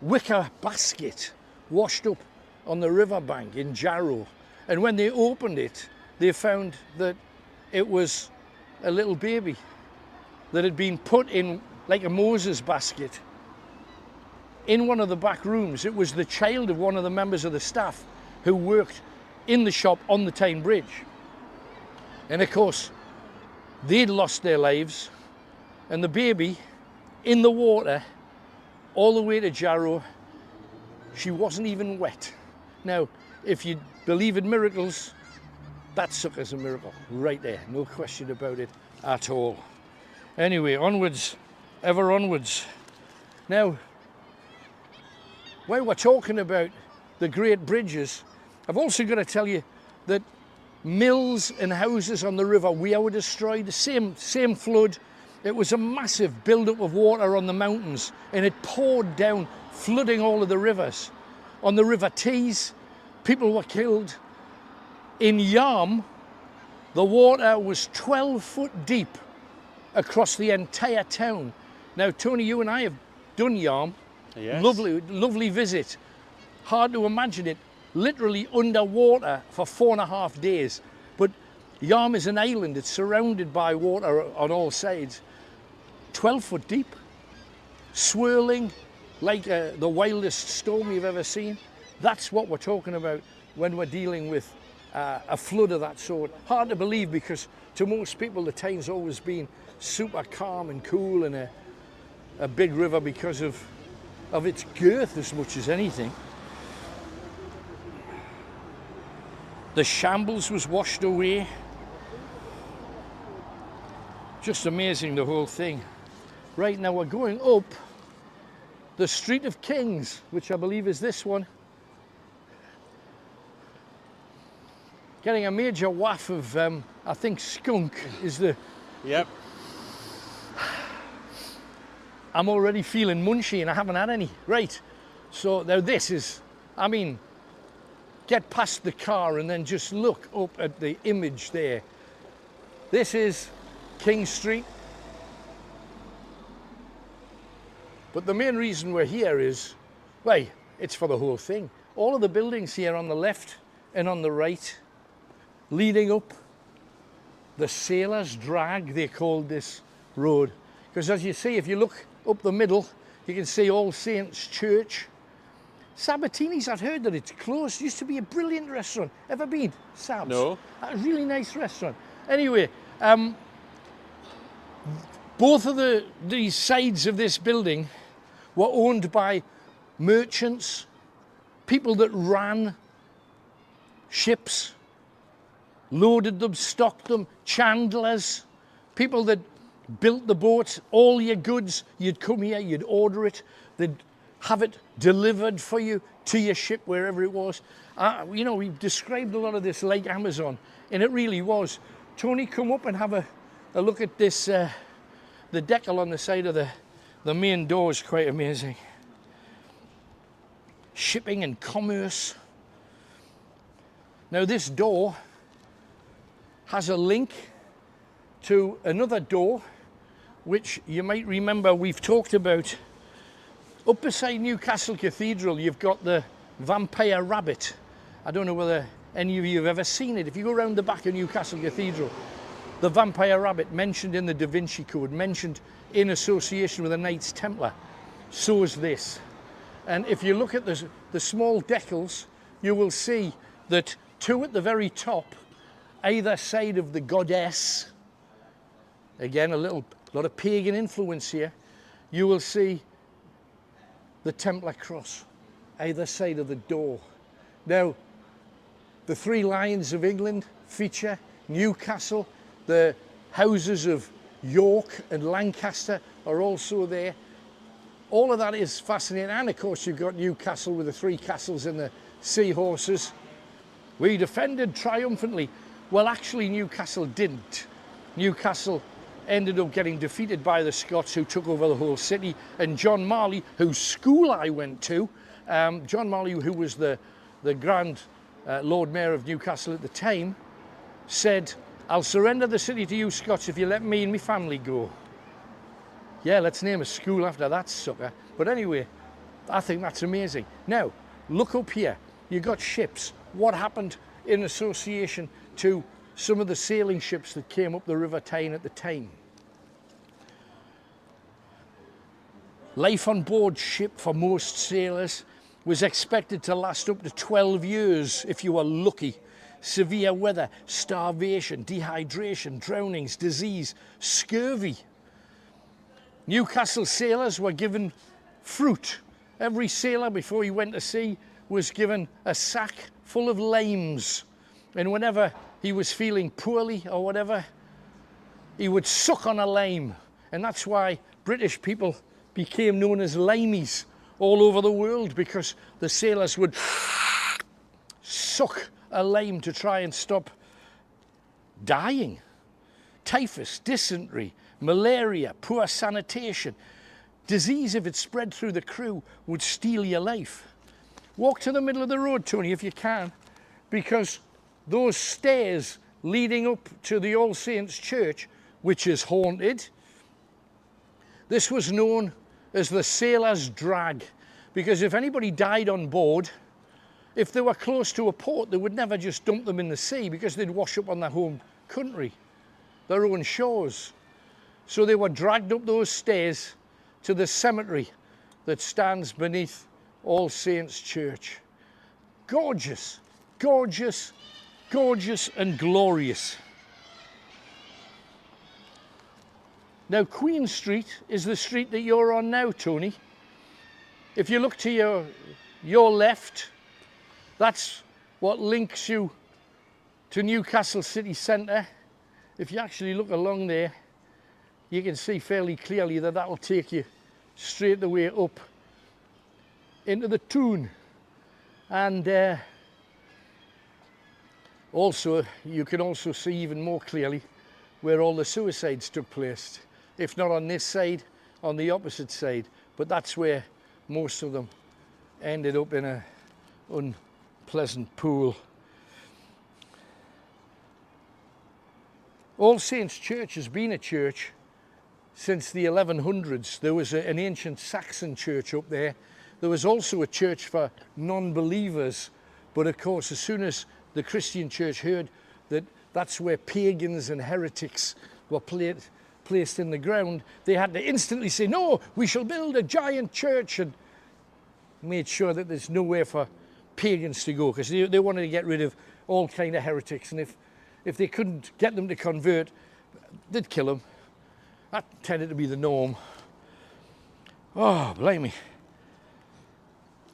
wicker basket washed up on the riverbank in Jarrow. And when they opened it, they found that it was a little baby that had been put in like a Moses basket in one of the back rooms. It was the child of one of the members of the staff who worked in the shop on the Tyne Bridge. And of course, they'd lost their lives, and the baby in the water all the way to Jarrow, she wasn't even wet. Now, if you believe in miracles, that sucker's a miracle right there, no question about it at all. Anyway, onwards, ever onwards. Now, while we're talking about the great bridges, I've also got to tell you that mills and houses on the river Wear were destroyed, the same flood. It was a massive build-up of water on the mountains, and it poured down, flooding all of the rivers. On the River Tees, people were killed. In Yarm, the water was 12 foot deep across the entire town. Now, Tony, you and I have done Yarm. Yes. Lovely visit. Hard to imagine it literally underwater for 4.5 days. But Yarm is an island. It's surrounded by water on all sides. 12 foot deep, swirling like the wildest storm you've ever seen. That's what we're talking about when we're dealing with a flood of that sort. Hard to believe, because to most people the Tyne's always been super calm and cool and a big river because of its girth as much as anything. The shambles was washed away. Just amazing, the whole thing. Right, now we're going up the Street of Kings, which I believe is this one. Getting a major waff of, I think skunk is the... Yep. I'm already feeling munchy and I haven't had any. Right, so now this is, I mean, get past the car and then just look up at the image there. This is King Street. But the main reason we're here is, well, it's for the whole thing. All of the buildings here on the left and on the right, leading up, the Sailor's Drag, they called this road. Because as you see, if you look up the middle, you can see All Saints Church. Sabatini's, I'd heard that it's closed. It used to be a brilliant restaurant. Ever been? Sab's? No. A really nice restaurant. Anyway, both of these sides of this building were owned by merchants, people that ran ships, loaded them, stocked them, chandlers, people that built the boats. All your goods, you'd come here, you'd order it, they'd have it delivered for you to your ship wherever it was. You know, we've described a lot of this like Amazon, and it really was. Tony, come up and have a look at this, the decal on the side of the main door is quite amazing. Shipping and commerce. Now this door has a link to another door, which you might remember we've talked about. Up beside Newcastle Cathedral, you've got the vampire rabbit. I don't know whether any of you have ever seen it. If you go around the back of Newcastle Cathedral, the vampire rabbit mentioned in the Da Vinci Code, mentioned in association with the Knights Templar, so is this. And if you look at the small decals, you will see that two at the very top, either side of the goddess, again a lot of pagan influence here, you will see the Templar cross either side of the door. Now, the three lions of England feature, Newcastle, the houses of York and Lancaster are also there. All of that is fascinating, and of course you've got Newcastle with the three castles and the seahorses. We defended triumphantly. Well, actually Newcastle didn't. Newcastle ended up getting defeated by the Scots, who took over the whole city, and John Marley, whose school I went to, John Marley, who was the Grand Lord Mayor of Newcastle at the time, said, "I'll surrender the city to you Scots if you let me and my family go." Yeah, let's name a school after that sucker. But anyway, I think that's amazing. Now, look up here. You've got ships. What happened in association to some of the sailing ships that came up the River Tyne at the time? Life on board ship for most sailors was expected to last up to 12 years if you were lucky. Severe weather, starvation, dehydration, drownings, disease, scurvy. Newcastle sailors were given fruit. Every sailor before he went to sea was given a sack full of limes, and whenever he was feeling poorly or whatever, he would suck on a lime, and that's why British people became known as limeys all over the world, because the sailors would suck a lime to try and stop dying. Typhus, dysentery, malaria, poor sanitation. Disease, if it spread through the crew, would steal your life. Walk to the middle of the road, Tony, if you can, because those stairs leading up to the All Saints Church, which is haunted, this was known as the sailor's drag, because if anybody died on board, if they were close to a port, they would never just dump them in the sea, because they'd wash up on their home country, their own shores. So they were dragged up those stairs to the cemetery that stands beneath All Saints Church. Gorgeous, gorgeous, gorgeous and glorious. Now, Queen Street is the street that you're on now, Tony. If you look to your left, that's what links you to Newcastle city centre. If you actually look along there, you can see fairly clearly that that'll take you straight the way up into the Tyne. And also, you can also see even more clearly where all the suicides took place. If not on this side, on the opposite side. But that's where most of them ended up in an unpleasant pool. All Saints Church has been a church since the 1100s. There was an ancient Saxon church up there. There was also a church for non-believers, but of course as soon as the Christian church heard that that's where pagans and heretics were placed in the ground, they had to instantly say, no, we shall build a giant church, and made sure that there's nowhere for pagans to go, because they wanted to get rid of all kind of heretics, and if they couldn't get them to convert, they'd kill them. That tended to be the norm. Oh, blimey.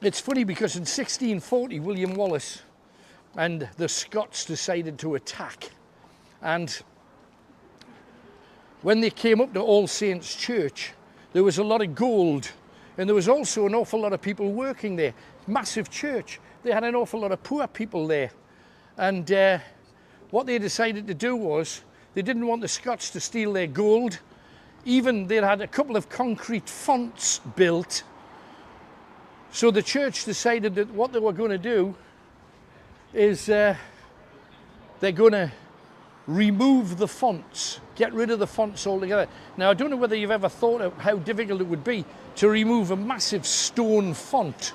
It's funny because in 1640, William Wallace and the Scots decided to attack. And when they came up to All Saints Church, there was a lot of gold. And there was also an awful lot of people working there. Massive church. They had an awful lot of poor people there. And what they decided to do was, they didn't want the Scots to steal their gold. Even they had a couple of concrete fonts built. So the church decided that what they were going to do is they're going to remove the fonts, get rid of the fonts altogether. Now, I don't know whether you've ever thought of how difficult it would be to remove a massive stone font,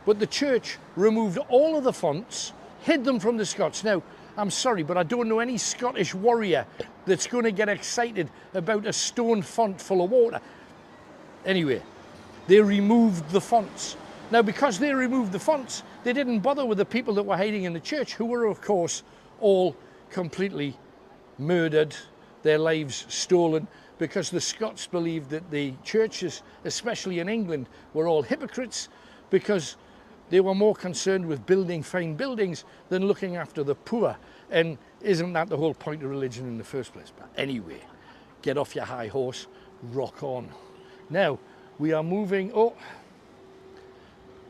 but the church removed all of the fonts, hid them from the Scots. Now, I'm sorry, but I don't know any Scottish warrior that's going to get excited about a stone font full of water. Anyway, they removed the fonts. Now, because they removed the fonts, they didn't bother with the people that were hiding in the church, who were, of course, all completely murdered, their lives stolen. because the Scots believed that the churches, especially in England, were all hypocrites because they were more concerned with building fine buildings than looking after the poor. And isn't that the whole point of religion in the first place? But anyway, get off your high horse, rock on. Now, we are moving, oh,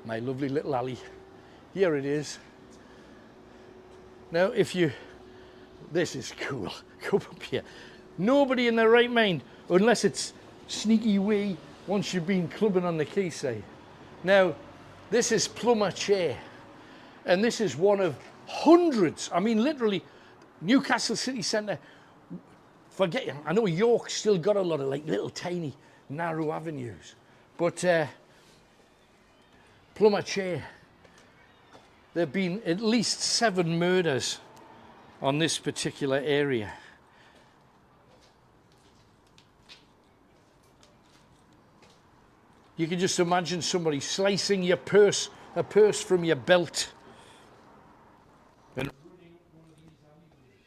my lovely little alley. Here it is. Now, this is cool. Come up here. Nobody in their right mind, unless it's sneaky wee, once you've been clubbing on the quayside. Now, this is Plumber chair, and this is one of hundreds. I mean, literally, Newcastle city centre. Forget, I know York still got a lot of like little tiny narrow avenues, but Plumber chair. There've been at least 7 murders on this particular area. You can just imagine somebody slicing your purse, a purse from your belt, and running up one of these alleyways.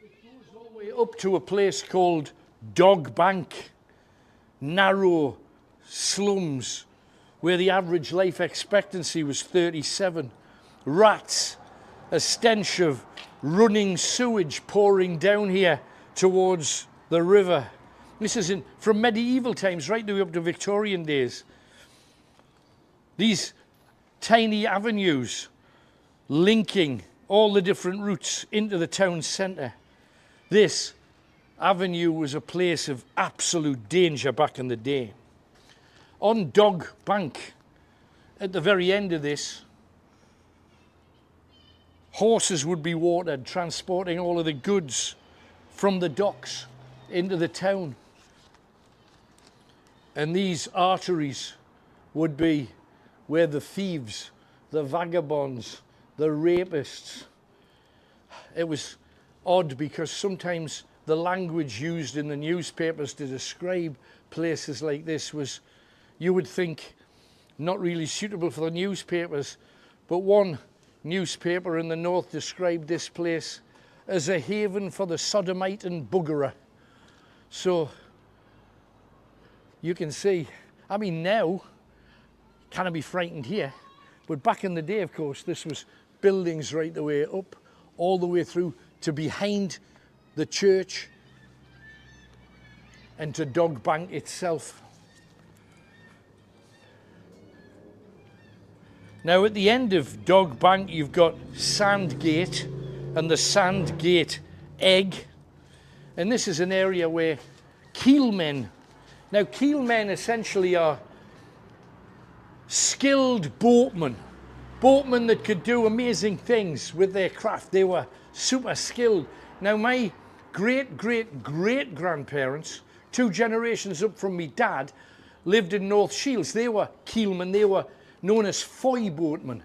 It goes all the way up to a place called Dog Bank, narrow slums where the average life expectancy was 37. Rats, a stench of running sewage pouring down here towards the river. This is from medieval times right the way up to Victorian days. These tiny avenues linking all the different routes into the town centre. This avenue was a place of absolute danger back in the day. On Dog Bank, at the very end of this, horses would be watered, transporting all of the goods from the docks into the town. And these arteries would be where the thieves, the vagabonds, the rapists. It was odd because sometimes the language used in the newspapers to describe places like this was, you would think, not really suitable for the newspapers. But one newspaper in the north described this place as a haven for the sodomite and buggerer. So you can see, I mean, now, can I be frightened here? But back in the day, of course, this was buildings right the way up, all the way through to behind the church and to Dog Bank itself. Now, at the end of Dog Bank, you've got Sandgate and the Sandgate Egg. And this is an area where keelmen. Now, keelmen essentially are skilled boatmen that could do amazing things with their craft. They were super skilled. Now, my great-great-great-grandparents, 2 generations up from me dad, lived in North Shields. They were keelmen. They were known as foy boatmen.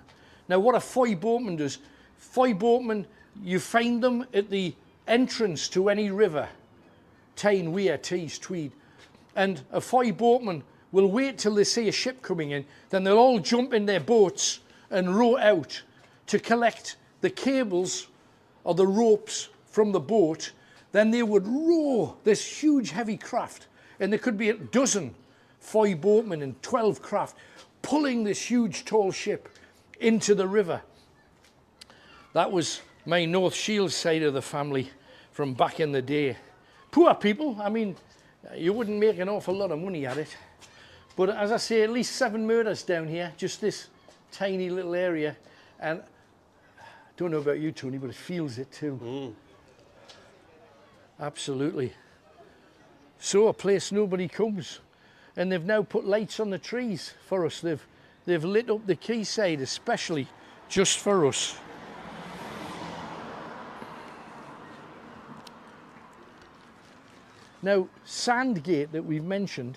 Now, what a foy boatman does, foy boatmen, you find them at the entrance to any river, Tyne, Wear, Tees, Tweed. And a foy boatman will wait till they see a ship coming in, then they'll all jump in their boats and row out to collect the cables or the ropes from the boat. Then they would row this huge heavy craft, and there could be a dozen foy boatmen and 12 craft pulling this huge tall ship into the river. That was my North Shields side of the family from back in the day. Poor people, I mean, you wouldn't make an awful lot of money at it. But as I say, at least 7 murders down here, just this tiny little area. And I don't know about you, Tony, but it feels it too. Absolutely. So a place nobody comes. And they've now put lights on the trees for us. They've lit up the quayside, especially just for us. Now, Sandgate that we've mentioned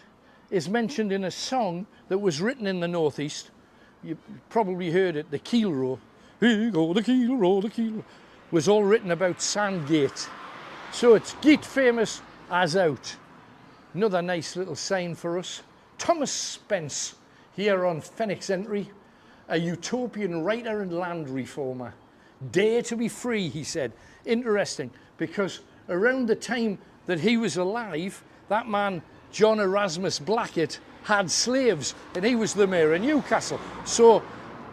is mentioned in a song that was written in the northeast. You probably heard it, the keel row. Here go the keel row, the keel row. Was all written about Sandgate. So it's gate famous as out. Another nice little sign for us. Thomas Spence, here on Fenwick's Entry, a utopian writer and land reformer. Dare to be free, he said. Interesting, because around the time that he was alive, that man, John Erasmus Blackett, had slaves, and he was the mayor of Newcastle. So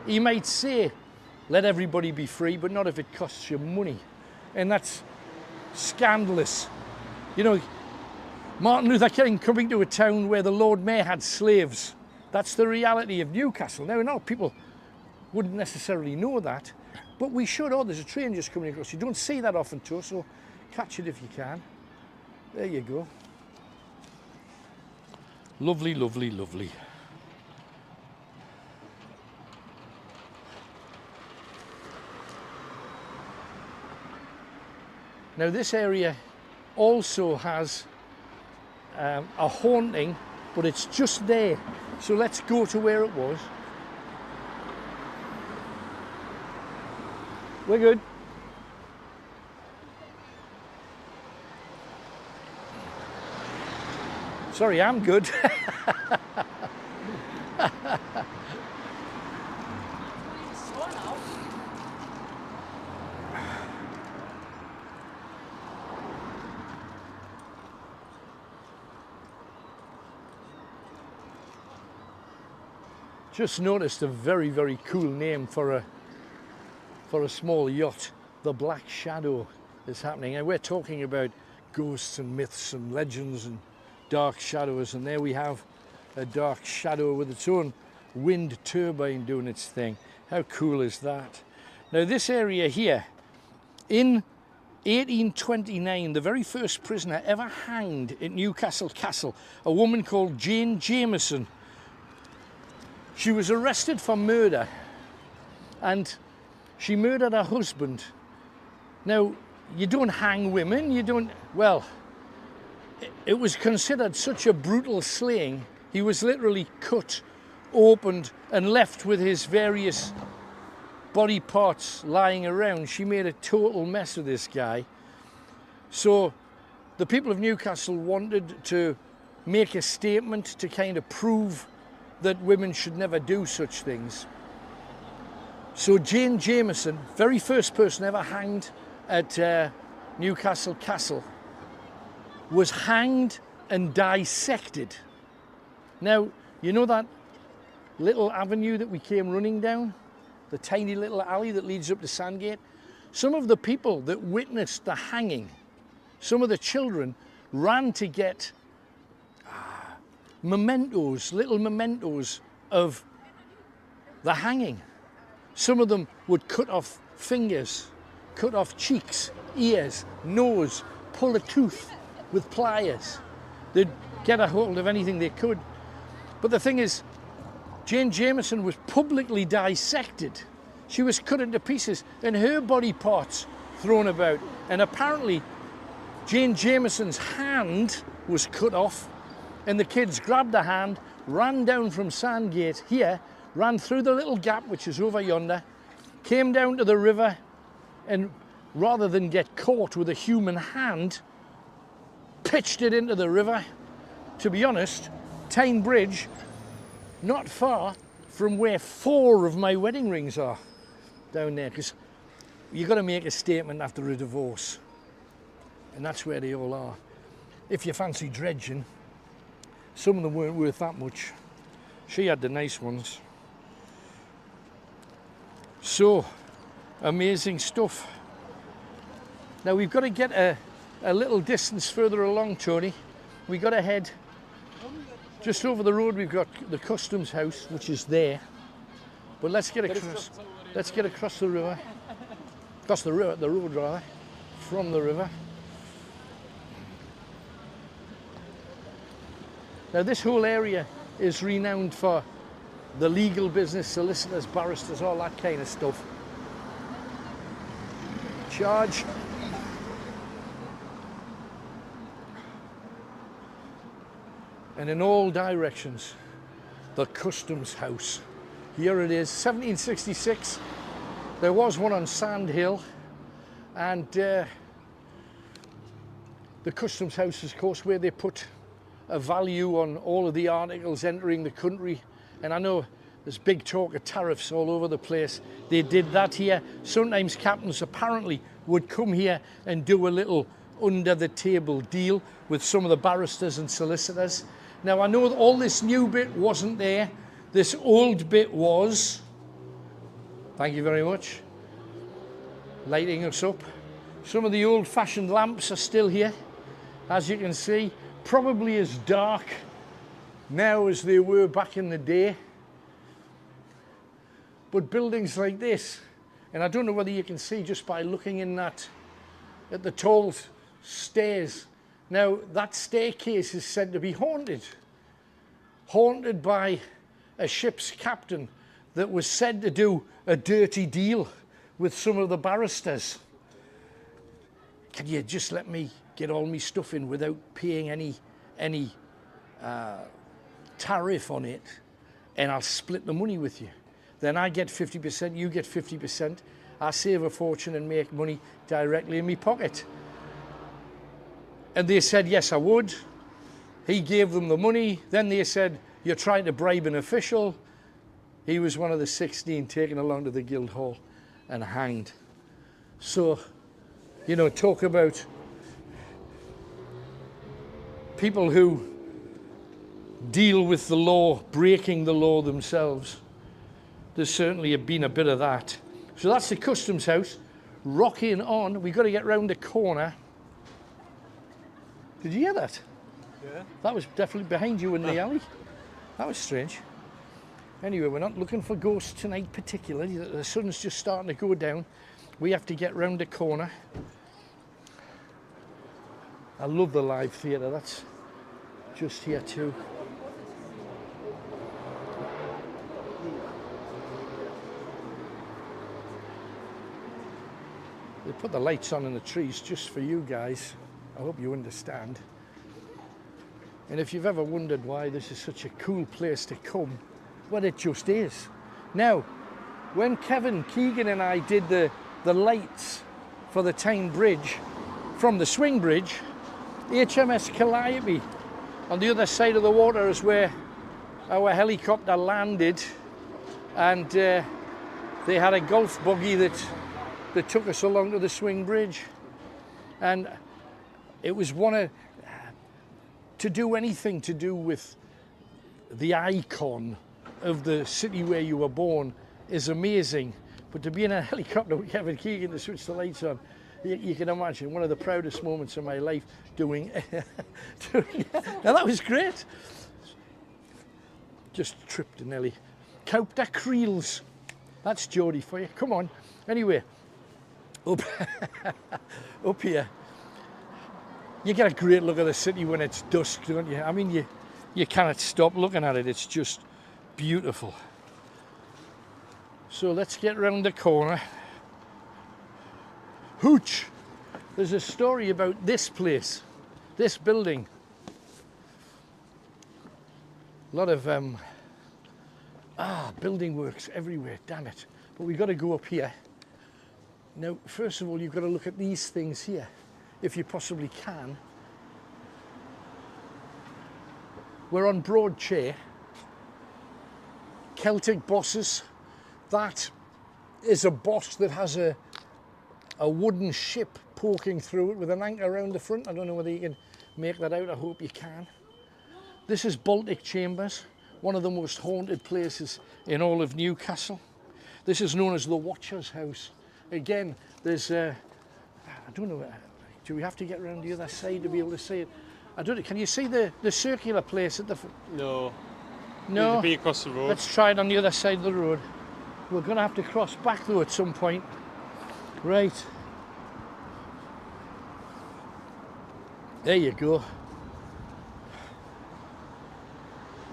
he might say, let everybody be free, but not if it costs you money. And that's scandalous. You know, Martin Luther King coming to a town where the Lord Mayor had slaves. That's the reality of Newcastle. Now, people wouldn't necessarily know that, but we should. Oh, there's a train just coming across. You don't see that often too, so catch it if you can. There you go. Lovely, lovely, lovely. Now this area also has a haunting, but it's just there. So let's go to where it was. We're good. Sorry, I'm good. Just noticed a very, very cool name for a small yacht. The Black Shadow is happening, and we're talking about ghosts and myths and legends and dark shadows, and there we have a dark shadow with its own wind turbine doing its thing. How cool is that? Now this area here, in 1829, the very first prisoner ever hanged at Newcastle Castle, a woman called Jane Jameson. She was arrested for murder, and she murdered her husband. Now, you don't hang women, you don't, well, it was considered such a brutal slaying. He was literally cut, opened, and left with his various body parts lying around. She made a total mess of this guy. So the people of Newcastle wanted to make a statement to kind of prove that women should never do such things. So Jane Jameson, very first person ever hanged at Newcastle Castle, was hanged and dissected. Now, you know that little avenue that we came running down? The tiny little alley that leads up to Sandgate? Some of the people that witnessed the hanging, some of the children, ran to get mementos, little mementos of the hanging. Some of them would cut off fingers, cut off cheeks, ears, nose, pull a tooth with pliers. They'd get a hold of anything they could. But the thing is, Jane Jameson was publicly dissected. She was cut into pieces and her body parts thrown about. And apparently Jane Jameson's hand was cut off, and the kids grabbed the hand, ran down from Sandgate here, ran through the little gap which is over yonder, came down to the river, and rather than get caught with a human hand, pitched it into the river. To be honest, Tyne Bridge, not far from where 4 of my wedding rings are down there, because you've got to make a statement after a divorce, and that's where they all are. If you fancy dredging, some of them weren't worth that much. She had the nice ones. So, amazing stuff. Now we've got to get a little distance further along, Tony. We've got to head just over the road. We've got the customs house, which is there. But let's get across. Let's get across the river. Across the road rather, from the river. Now this whole area is renowned for the legal business, solicitors, barristers, all that kind of stuff. Charge. And in all directions, the customs house. Here it is, 1766. There was one on Sand Hill, and the customs house is, of course, where they put a value on all of the articles entering the country. And I know there's big talk of tariffs all over the place. They did that here. Sometimes captains apparently would come here and do a little under the table deal with some of the barristers and solicitors. Now I know that all this new bit wasn't there. This old bit was. Thank you very much. Lighting us up. Some of the old-fashioned lamps are still here, as you can see. Probably as dark now as they were back in the day. But buildings like this, and I don't know whether you can see just by looking in that, at the tall stairs. Now, that staircase is said to be haunted. Haunted by a ship's captain that was said to do a dirty deal with some of the barristers. Can you just let me get all my stuff in without paying any tariff on it, and I'll split the money with you. Then I get 50%, you get 50%. I save a fortune and make money directly in my pocket. And they said, yes, I would. He gave them the money. Then they said, you're trying to bribe an official. He was one of the 16 taken along to the Guildhall and hanged. So, you know, talk about people who deal with the law, breaking the law themselves. There's certainly been a bit of that. So that's the Customs House. Rocking on. We've got to get round the corner. Did you hear that? Yeah. That was definitely behind you in the alley. That was strange. Anyway, we're not looking for ghosts tonight particularly. The sun's just starting to go down. We have to get round the corner. I love the live theatre. That's just here too. They put the lights on in the trees just for you guys. I hope you understand. And if you've ever wondered why this is such a cool place to come, well, it just is. Now, when Kevin Keegan and I did the lights for the Tyne Bridge from the swing bridge, HMS Calliope on the other side of the water is where our helicopter landed, and they had a golf buggy that took us along to the swing bridge, and it was to do anything to do with the icon of the city where you were born is amazing, but to be in a helicopter with Kevin Keegan to switch the lights on, you can imagine one of the proudest moments of my life doing now that was great. Just tripped Nelly. Copter Creels. That's Geordie for you. Come on. Anyway, up here, you get a great look at the city when it's dusk, don't you? I mean, you cannot stop looking at it. It's just beautiful. So let's get round the corner. Hooch! There's a story about this place, this building. A lot of building works everywhere, damn it. But we've got to go up here. Now, first of all, you've got to look at these things here, if you possibly can. We're on Broad Chair. Celtic bosses. That is a boss that has a wooden ship poking through it with an anchor around the front. I don't know whether you can make that out. I hope you can. This is Baltic Chambers, one of the most haunted places in all of Newcastle. This is known as the Watcher's House. Again, there's I don't know, do we have to get around the other side to be able to see it? I don't know, can you see the circular place at the... No. No? Need to be across the road. Let's try it on the other side of the road. We're going to have to cross back though at some point. Right. There you go.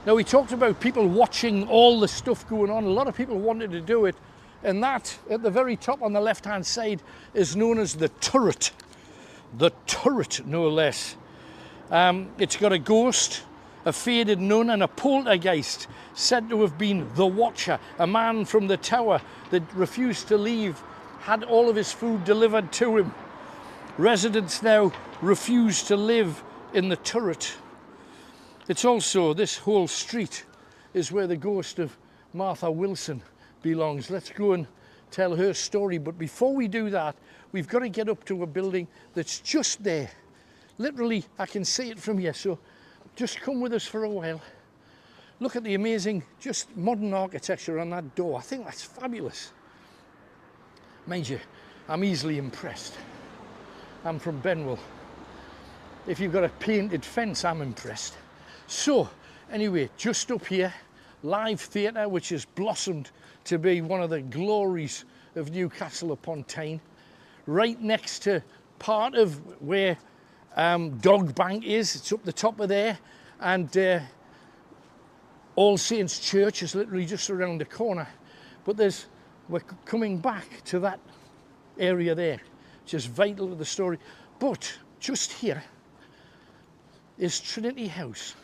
Now, we talked about people watching all the stuff going on. A lot of people wanted to do it. And that, at the very top on the left-hand side, is known as the turret. The turret, no less. It's got a ghost, a faded nun, and a poltergeist, said to have been the Watcher, a man from the tower that refused to leave, had all of his food delivered to him. Residents now refuse to live in the turret. It's also, this whole street is where the ghost of Martha Wilson belongs. Let's go and tell her story. But before we do that, we've got to get up to a building that's just there. Literally, I can see it from here, so just come with us for a while. Look at the amazing, just modern architecture on that door. I think that's fabulous. Mind you, I'm easily impressed. I'm from Benwell. If you've got a painted fence, I'm impressed. So, anyway, just up here, live theatre, which has blossomed to be one of the glories of Newcastle upon Tyne. Right next to part of where Dog Bank is, it's up the top of there, and All Saints Church is literally just around the corner. But we're coming back to that area there, which is vital to the story. But just here is Trinity House,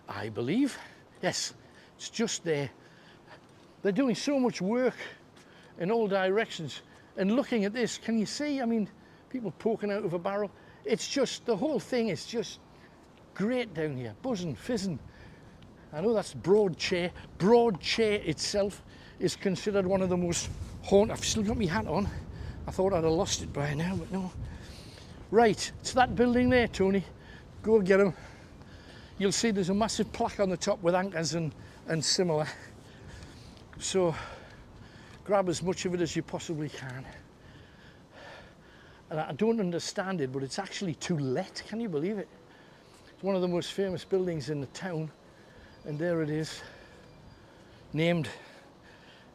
I believe. Yes, it's just there. They're doing so much work in all directions. And looking at this, can you see? I mean, people poking out of a barrel. It's just, the whole thing is just great down here, buzzing, fizzing. I know that's Broad Chair. Broad Chair itself is considered one of the most haunted. I've still got my hat on. I thought I'd have lost it by now, but no. Right, it's that building there, Tony. Go get him. You'll see there's a massive plaque on the top with anchors and similar. So grab as much of it as you possibly can. And I don't understand it, but it's actually to let. Can you believe it? It's one of the most famous buildings in the town. And there it is, named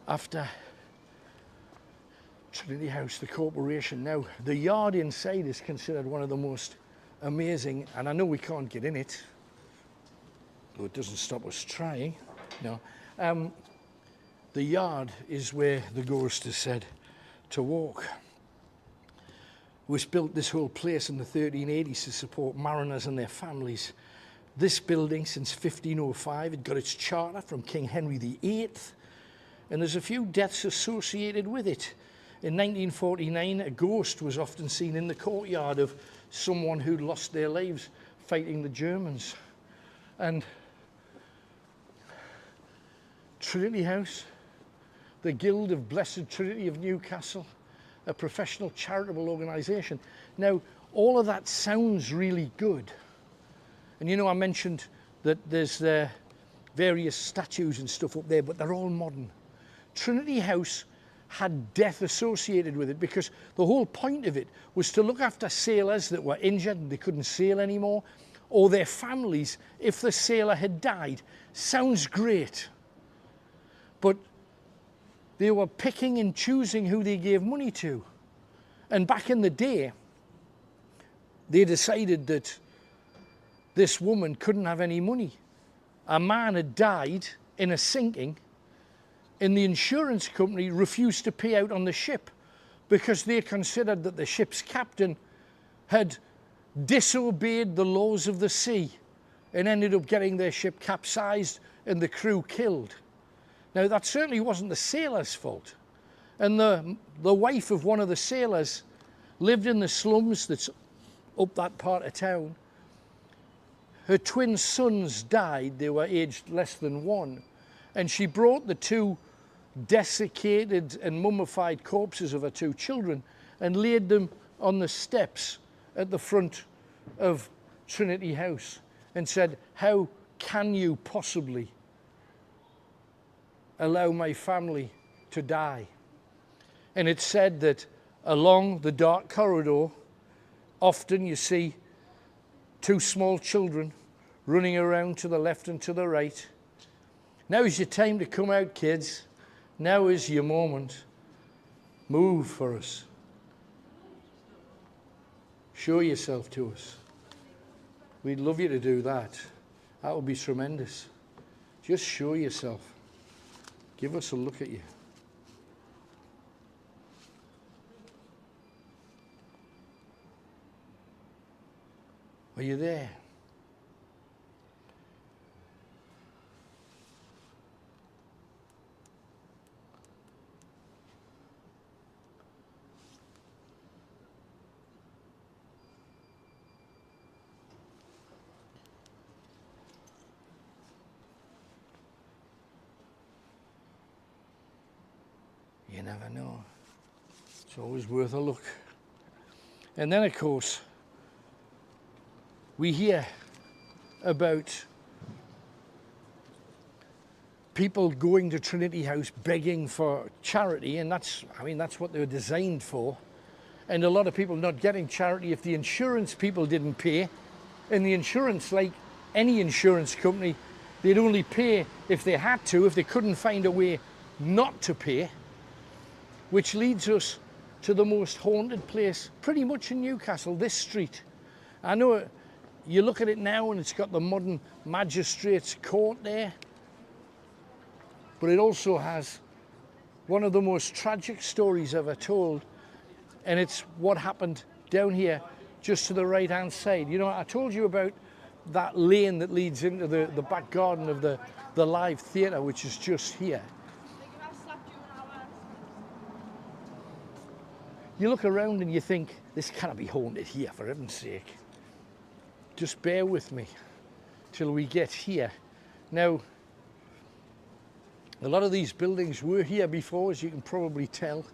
after Trinity House, the corporation. Now, the yard inside is considered one of the most amazing, and I know we can't get in it, though it doesn't stop us trying. No, the yard is where the ghost is said to walk. It was built, this whole place, in the 1380s to support mariners and their families. This building, since 1505, it got its charter from King Henry VIII, and there's a few deaths associated with it. In 1949, a ghost was often seen in the courtyard of someone who'd lost their lives fighting the Germans. And Trinity House, the Guild of Blessed Trinity of Newcastle, a professional charitable organisation. Now, all of that sounds really good. And you know, I mentioned that there's various statues and stuff up there, but they're all modern. Trinity House had death associated with it because the whole point of it was to look after sailors that were injured and they couldn't sail anymore, or their families if the sailor had died. Sounds great, but they were picking and choosing who they gave money to. And back in the day, they decided that this woman couldn't have any money. A man had died in a sinking, and the insurance company refused to pay out on the ship because they considered that the ship's captain had disobeyed the laws of the sea and ended up getting their ship capsized and the crew killed. Now, that certainly wasn't the sailor's fault. And the wife of one of the sailors lived in the slums that's up that part of town. Her twin sons died. They were aged less than 1. And she brought the 2 desiccated and mummified corpses of her 2 children and laid them on the steps at the front of Trinity House and said, "How can you possibly allow my family to die?" And it's said that along the dark corridor, often you see 2 small children running around to the left and to the right. Now is your time to come out, kids. Now is your moment. Move for us. Show yourself to us. We'd love you to do that. That would be tremendous. Just show yourself. Give us a look at you. Are you there? you never know. It's always worth a look. And then, of course, we hear about people going to Trinity House begging for charity, and that's what they were designed for. And a lot of people not getting charity if the insurance people didn't pay. And the insurance, like any insurance company, they'd only pay if they had to, if they couldn't find a way not to pay. Which leads us to the most haunted place pretty much in Newcastle, this street. I know you look at it now and it's got the modern magistrates court there, but it also has one of the most tragic stories ever told, and it's what happened down here just to the right hand side. You know, I told you about that lane that leads into the back garden of the live theatre, which is just here. You look around and you think, this cannot be haunted here, for heaven's sake. Just bear with me till we get here. Now, a lot of these buildings were here before, as you can probably tell.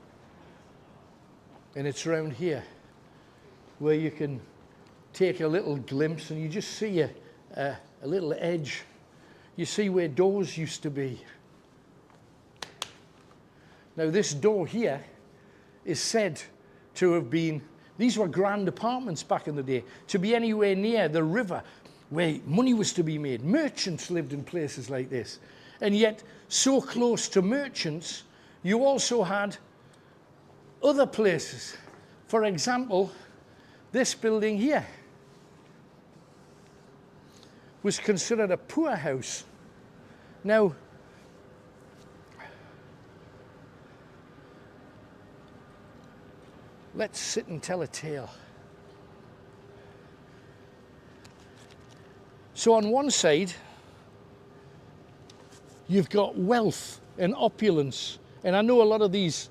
And it's around here where you can take a little glimpse and you just see a little edge. You see where doors used to be. Now, this door here is said to have been, these were grand apartments back in the day, to be anywhere near the river where money was to be made. Merchants lived in places like this. And yet, so close to merchants, you also had other places. For example, this building here was considered a poor house. Now, let's sit and tell a tale. So on one side, you've got wealth and opulence. And I know a lot of these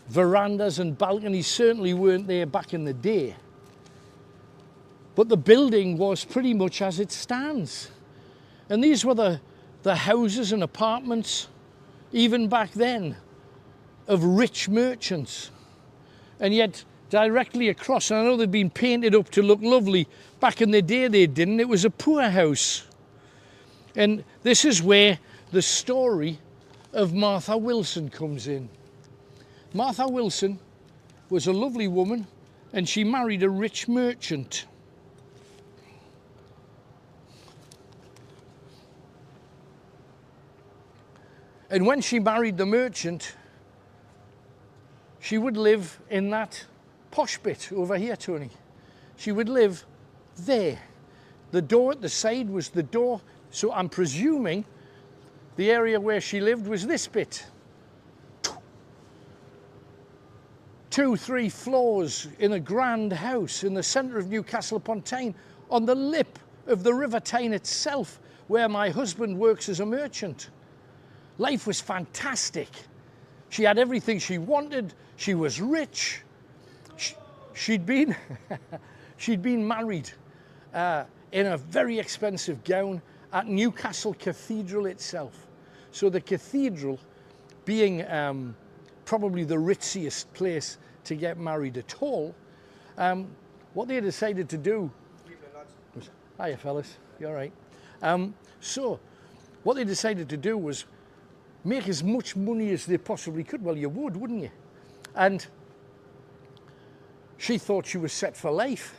verandas and balconies certainly weren't there back in the day. But the building was pretty much as it stands. And these were the houses and apartments, even back then, of rich merchants. And yet, directly across, and I know they'd been painted up to look lovely, back in the day they didn't, it was a poor house. And this is where the story of Martha Wilson comes in. Martha Wilson was a lovely woman, and she married a rich merchant. And when she married the merchant, she would live in that posh bit over here, Tony. She would live there. The door at the side was the door, so I'm presuming the area where she lived was this bit. 2, 3 floors in a grand house in the centre of Newcastle upon Tyne, on the lip of the River Tyne itself, where my husband works as a merchant. Life was fantastic. She had everything she wanted. She was rich. She'd been married in a very expensive gown at Newcastle Cathedral itself. So the cathedral being probably the ritziest place to get married at all, what they decided to do was, hiya fellas, you all right? So what they decided to do was make as much money as they possibly could. Well, you would, wouldn't you? And she thought she was set for life.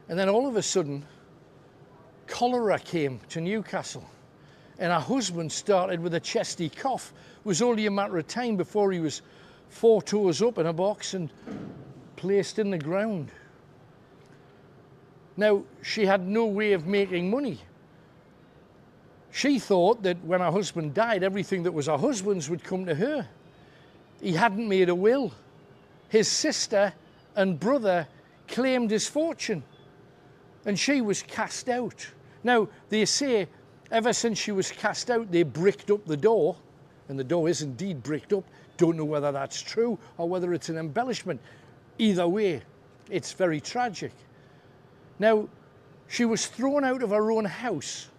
And then all of a sudden, cholera came to Newcastle. And her husband started with a chesty cough. It was only a matter of time before he was 4 toes up in a box and placed in the ground. Now, she had no way of making money. She thought that when her husband died, everything that was her husband's would come to her. He hadn't made a will. His sister and brother claimed his fortune, and she was cast out. Now, they say ever since she was cast out, they bricked up the door, and the door is indeed bricked up. Don't know whether that's true or whether it's an embellishment. Either way, it's very tragic. Now, she was thrown out of her own house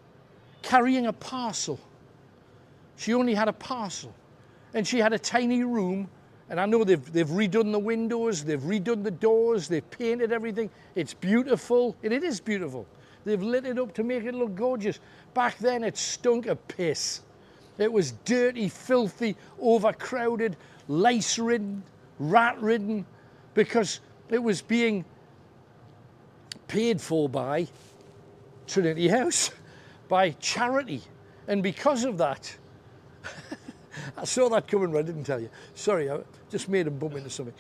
carrying a parcel. She only had a parcel. And she had a tiny room, and I know they've redone the windows, they've redone the doors, they've painted everything. It's beautiful, and it is beautiful. They've lit it up to make it look gorgeous. Back then it stunk of piss. It was dirty, filthy, overcrowded, lice-ridden, rat-ridden, because it was being paid for by Trinity House, by charity. And because of that, I saw that coming, but I didn't tell you. Sorry, I just made a bump into something.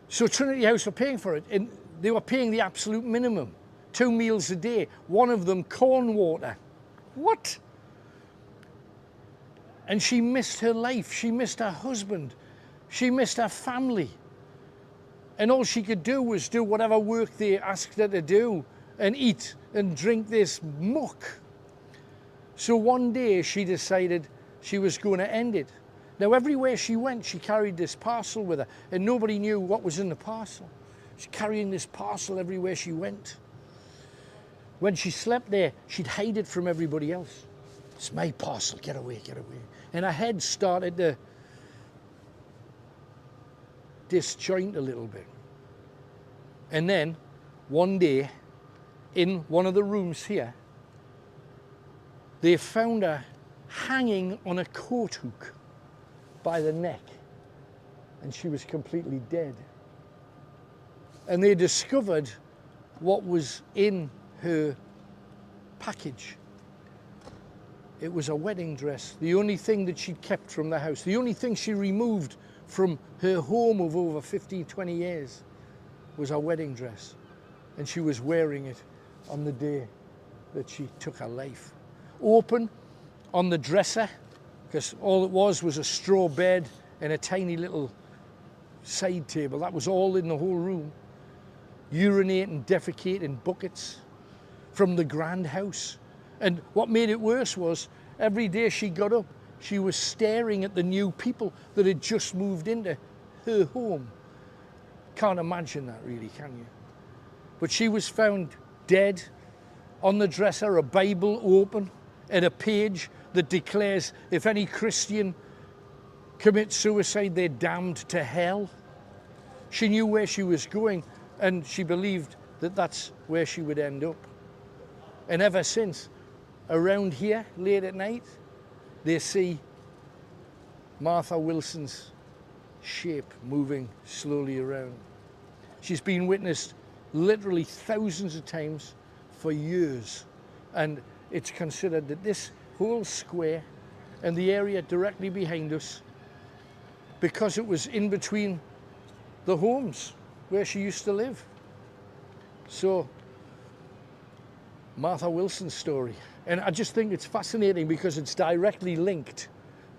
So Trinity House were paying for it, and they were paying the absolute minimum. 2 meals a day, one of them corn water. What? And she missed her life, she missed her husband, she missed her family. And all she could do was do whatever work they asked her to do and eat and drink this muck. So one day she decided she was going to end it. Now everywhere she went, she carried this parcel with her, and nobody knew what was in the parcel. She's carrying this parcel everywhere she went. When she slept there, she'd hide it from everybody else. It's my parcel, get away, get away. And her head started to disjoint a little bit. And then, one day, in one of the rooms here, they found her hanging on a coat hook by the neck, and she was completely dead. And they discovered what was in her package. It was a wedding dress, the only thing that she'd kept from the house, the only thing she removed from her home of over 15, 20 years was a wedding dress. And she was wearing it on the day that she took her life. Open on the dresser, because all it was a straw bed and a tiny little side table. That was all in the whole room. Urinate and defecate in buckets from the grand house. And what made it worse was every day she got up, she was staring at the new people that had just moved into her home. Can't imagine that really, can you? But she was found dead. On the dresser, a Bible open and a page that declares if any Christian commits suicide, they're damned to hell. She knew where she was going, and she believed that that's where she would end up. And ever since, around here, late at night, they see Martha Wilson's shape moving slowly around. She's been witnessed literally thousands of times for years, and it's considered that this whole square and the area directly behind us, because it was in between the homes where she used to live. So, Martha Wilson's story. And I just think it's fascinating because it's directly linked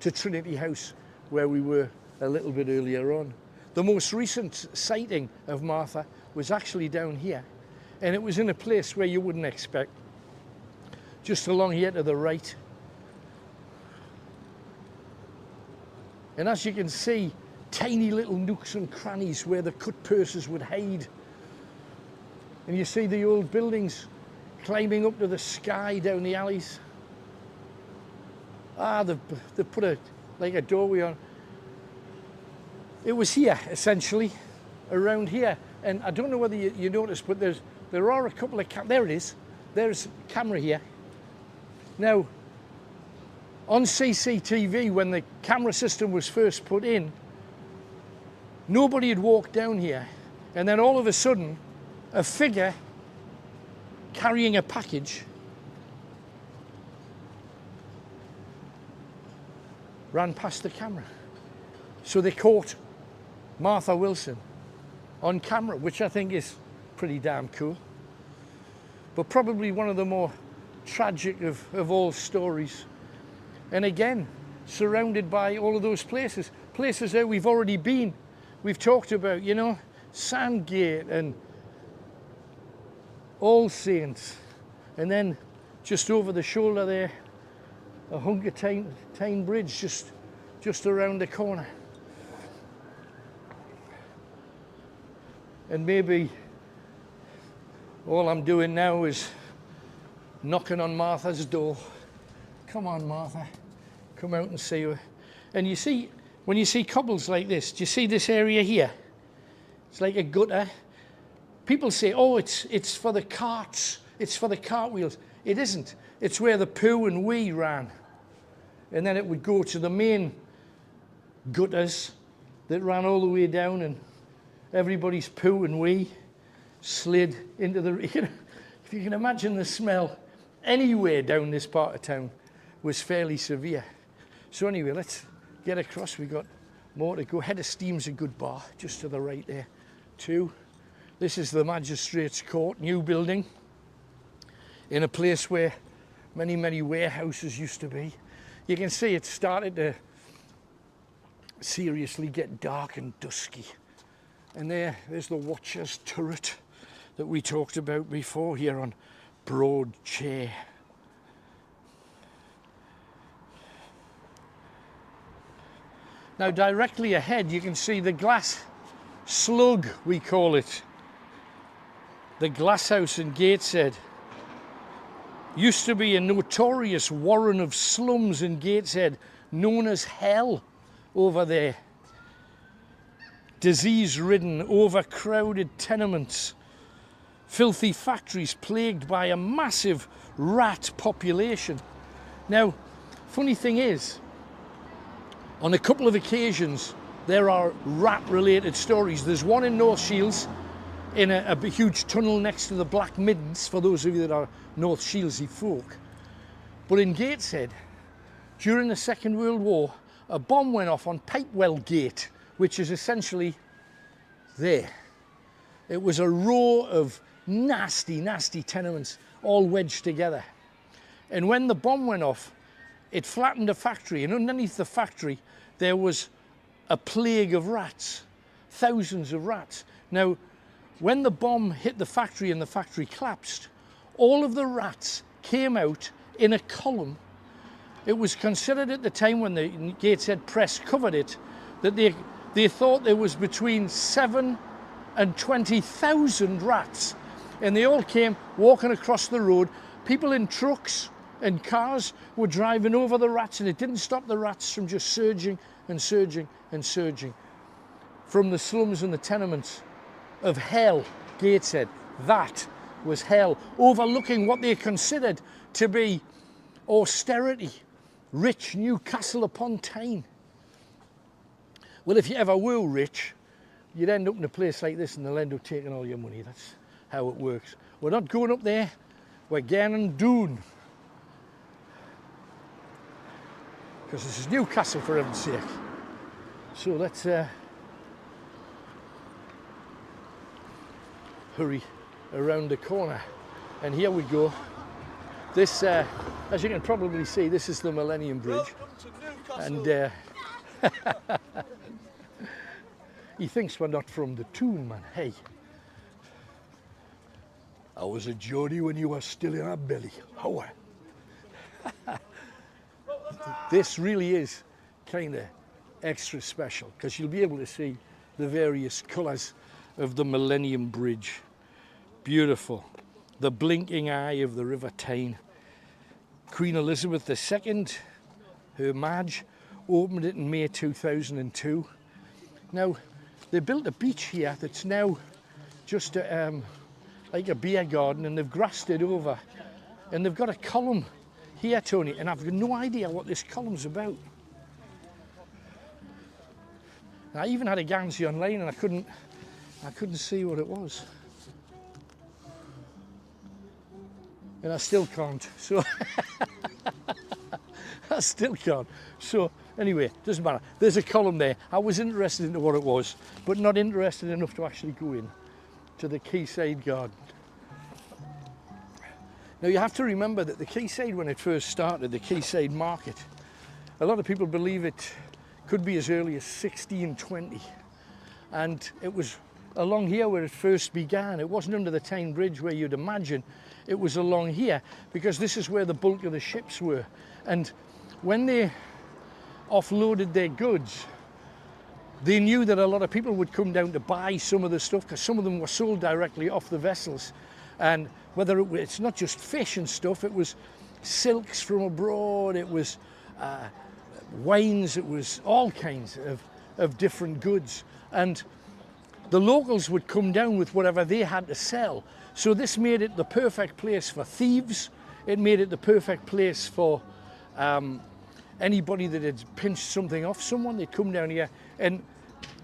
to Trinity House, where we were a little bit earlier on. The most recent sighting of Martha was actually down here, and it was in a place where you wouldn't expect, just along here to the right. And as you can see, tiny little nooks and crannies where the cut purses would hide. And you see the old buildings climbing up to the sky down the alleys. They've put a doorway on. It was here, essentially, around here. And I don't know whether you noticed, but there are a couple of, there it is. There's a camera here. Now, on CCTV, when the camera system was first put in, nobody had walked down here. And then all of a sudden, a figure carrying a package ran past the camera. So they caught Martha Wilson on camera, which I think is pretty damn cool. But probably one of the more tragic of all stories. And again, surrounded by all of those places that we've already been. We've talked about, you know, Sandgate and All Saints, and then just over the shoulder there, a hunk of Tyne Bridge just around the corner. And maybe all I'm doing now is knocking on Martha's door. Come on, Martha, come out and see her. And you see, when you see cobbles like this, do you see this area here? It's like a gutter. People say, oh, it's for the carts, it's for the cartwheels. It isn't. It's where the poo and wee ran. And then it would go to the main gutters that ran all the way down, and everybody's poo and wee slid into the... You know, if you can imagine the smell anywhere down this part of town was fairly severe. So anyway, let's get across. We've got more to go. Head of Steam's a good bar, just to the right there, too. This is the Magistrates' Court, new building, in a place where many, many warehouses used to be. You can see it started to seriously get dark and dusky. And there's the Watcher's turret that we talked about before here on Broad Chair. Now directly ahead you can see the glass slug, we call it. The glass house in Gateshead. Used to be a notorious warren of slums in Gateshead, known as hell over there. Disease-ridden, overcrowded tenements, filthy factories plagued by a massive rat population. Now, funny thing is, on a couple of occasions, there are rat-related stories. There's one in North Shields, in a huge tunnel next to the Black Middens, for those of you that are North Shieldsie folk. But in Gateshead, during the Second World War, a bomb went off on Pipewell Gate, which is essentially there. It was a row of nasty, nasty tenements all wedged together. And when the bomb went off, it flattened a factory, and underneath the factory there was a plague of rats, thousands of rats. Now, when the bomb hit the factory and the factory collapsed, all of the rats came out in a column. It was considered at the time, when the Gateshead Press covered it, that they thought there was between 7,000 and 20,000 rats. And they all came walking across the road. People in trucks and cars were driving over the rats, and it didn't stop the rats from just surging and surging and surging from the slums and the tenements of hell, Gateshead. That was hell, overlooking what they considered to be austerity, rich Newcastle upon Tyne. Well, if you ever were rich, you'd end up in a place like this and they'll end up taking all your money. That's how it works. We're not going up there, we're going down. Because this is Newcastle, for heaven's sake. So let's hurry around the corner. And here we go. This, as you can probably see, this is the Millennium Bridge. And he thinks we're not from the tune, man. Hey, I was a Geordie when you were still in our belly. How? This really is kind of extra special, because you'll be able to see the various colours of the Millennium Bridge. Beautiful. The blinking eye of the River Tyne. Queen Elizabeth II, her Madge, opened it in May 2002. Now, they built a beach here that's now just like a beer garden, and they've grassed it over. And they've got a column here, Tony, and I've got no idea what this column's about. I even had a Gansey online and I couldn't see what it was. And I still can't, so I still can't. So anyway, doesn't matter. There's a column there. I was interested in what it was, but not interested enough to actually go in to the quayside garden. Now you have to remember that the quayside, when it first started, the quayside market, a lot of people believe it could be as early as 1620. And it was along here where it first began. It wasn't under the Tyne Bridge where you'd imagine. It was along here, because this is where the bulk of the ships were. And when they offloaded their goods, they knew that a lot of people would come down to buy some of the stuff, because some of them were sold directly off the vessels. And whether it's not just fish and stuff, it was silks from abroad, it was wines, it was all kinds of different goods. And the locals would come down with whatever they had to sell. So this made it the perfect place for thieves. It made it the perfect place for anybody that had pinched something off someone. They'd come down here and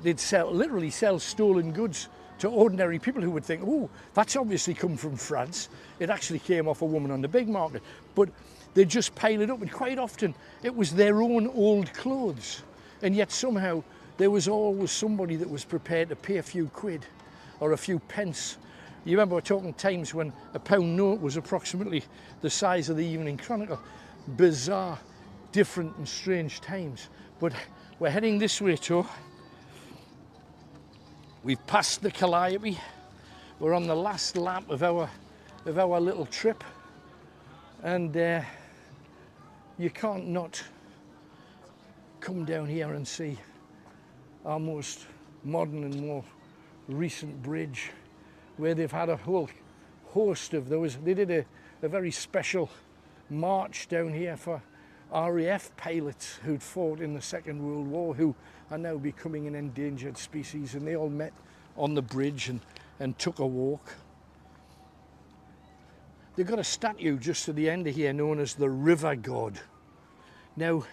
they'd literally sell stolen goods to ordinary people who would think, oh, that's obviously come from France. It actually came off a woman on the big market. But they'd just pile it up, and quite often it was their own old clothes. And yet somehow there was always somebody that was prepared to pay a few quid or a few pence. You remember we're talking times when a pound note was approximately the size of the Evening Chronicle. Bizarre, different and strange times. But we're heading this way too. We've passed the Calliope. We're on the last lap of our little trip, and you can't not come down here and see our most modern and more recent bridge, where they've had a whole host of those. They did a very special march down here for RAF pilots who'd fought in the Second World War, who are now becoming an endangered species, and they all met on the bridge and took a walk. They've got a statue just to the end of here known as the River God. Now,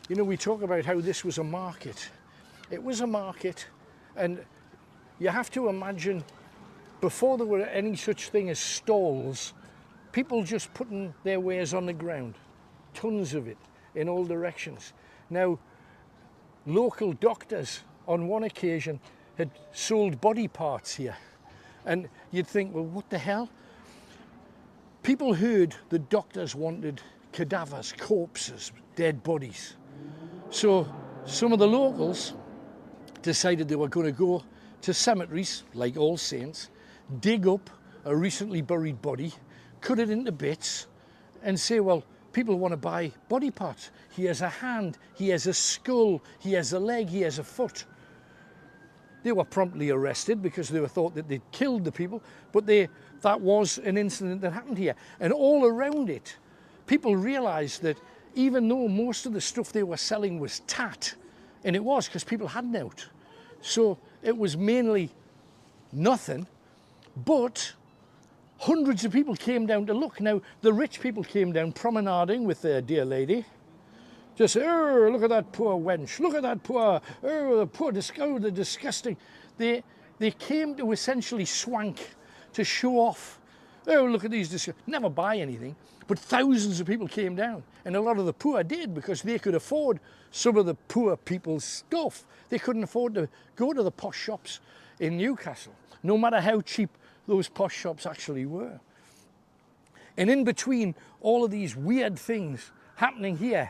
you know, we talk about how this was a market. It was a market, and you have to imagine before there were any such thing as stalls, people just putting their wares on the ground, tons of it in all directions. Now, local doctors on one occasion had sold body parts here, and you'd think, well, what the hell? People heard the doctors wanted cadavers, corpses, dead bodies. So some of the locals decided they were going to go to cemeteries, like All Saints, dig up a recently buried body, cut it into bits, and say, well, people want to buy body parts. He has a hand, he has a skull, he has a leg, he has a foot. They were promptly arrested because they were thought that they'd killed the people, but that was an incident that happened here. And all around it, people realised that even though most of the stuff they were selling was tat, and it was because people had out, so it was mainly nothing, but hundreds of people came down to look. Now, the rich people came down promenading with their dear lady. Just, oh, look at that poor wench, look at that poor, oh, the poor, oh, the disgusting. They came to essentially swank, to show off. Oh, look at these, never buy anything. But thousands of people came down, and a lot of the poor did because they could afford some of the poor people's stuff. They couldn't afford to go to the posh shops in Newcastle, no matter how cheap those posh shops actually were. And in between all of these weird things happening here,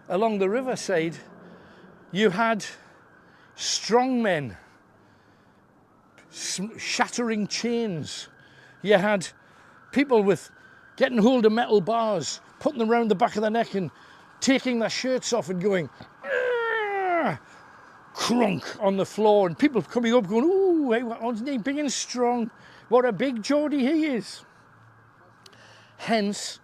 along the riverside, you had strongmen shattering chains. You had people with getting hold of metal bars, putting them around the back of the neck and taking their shirts off and going, crunk on the floor, and people coming up going, ooh, hey, what's his name, big and strong, what a big Geordie he is. Hence,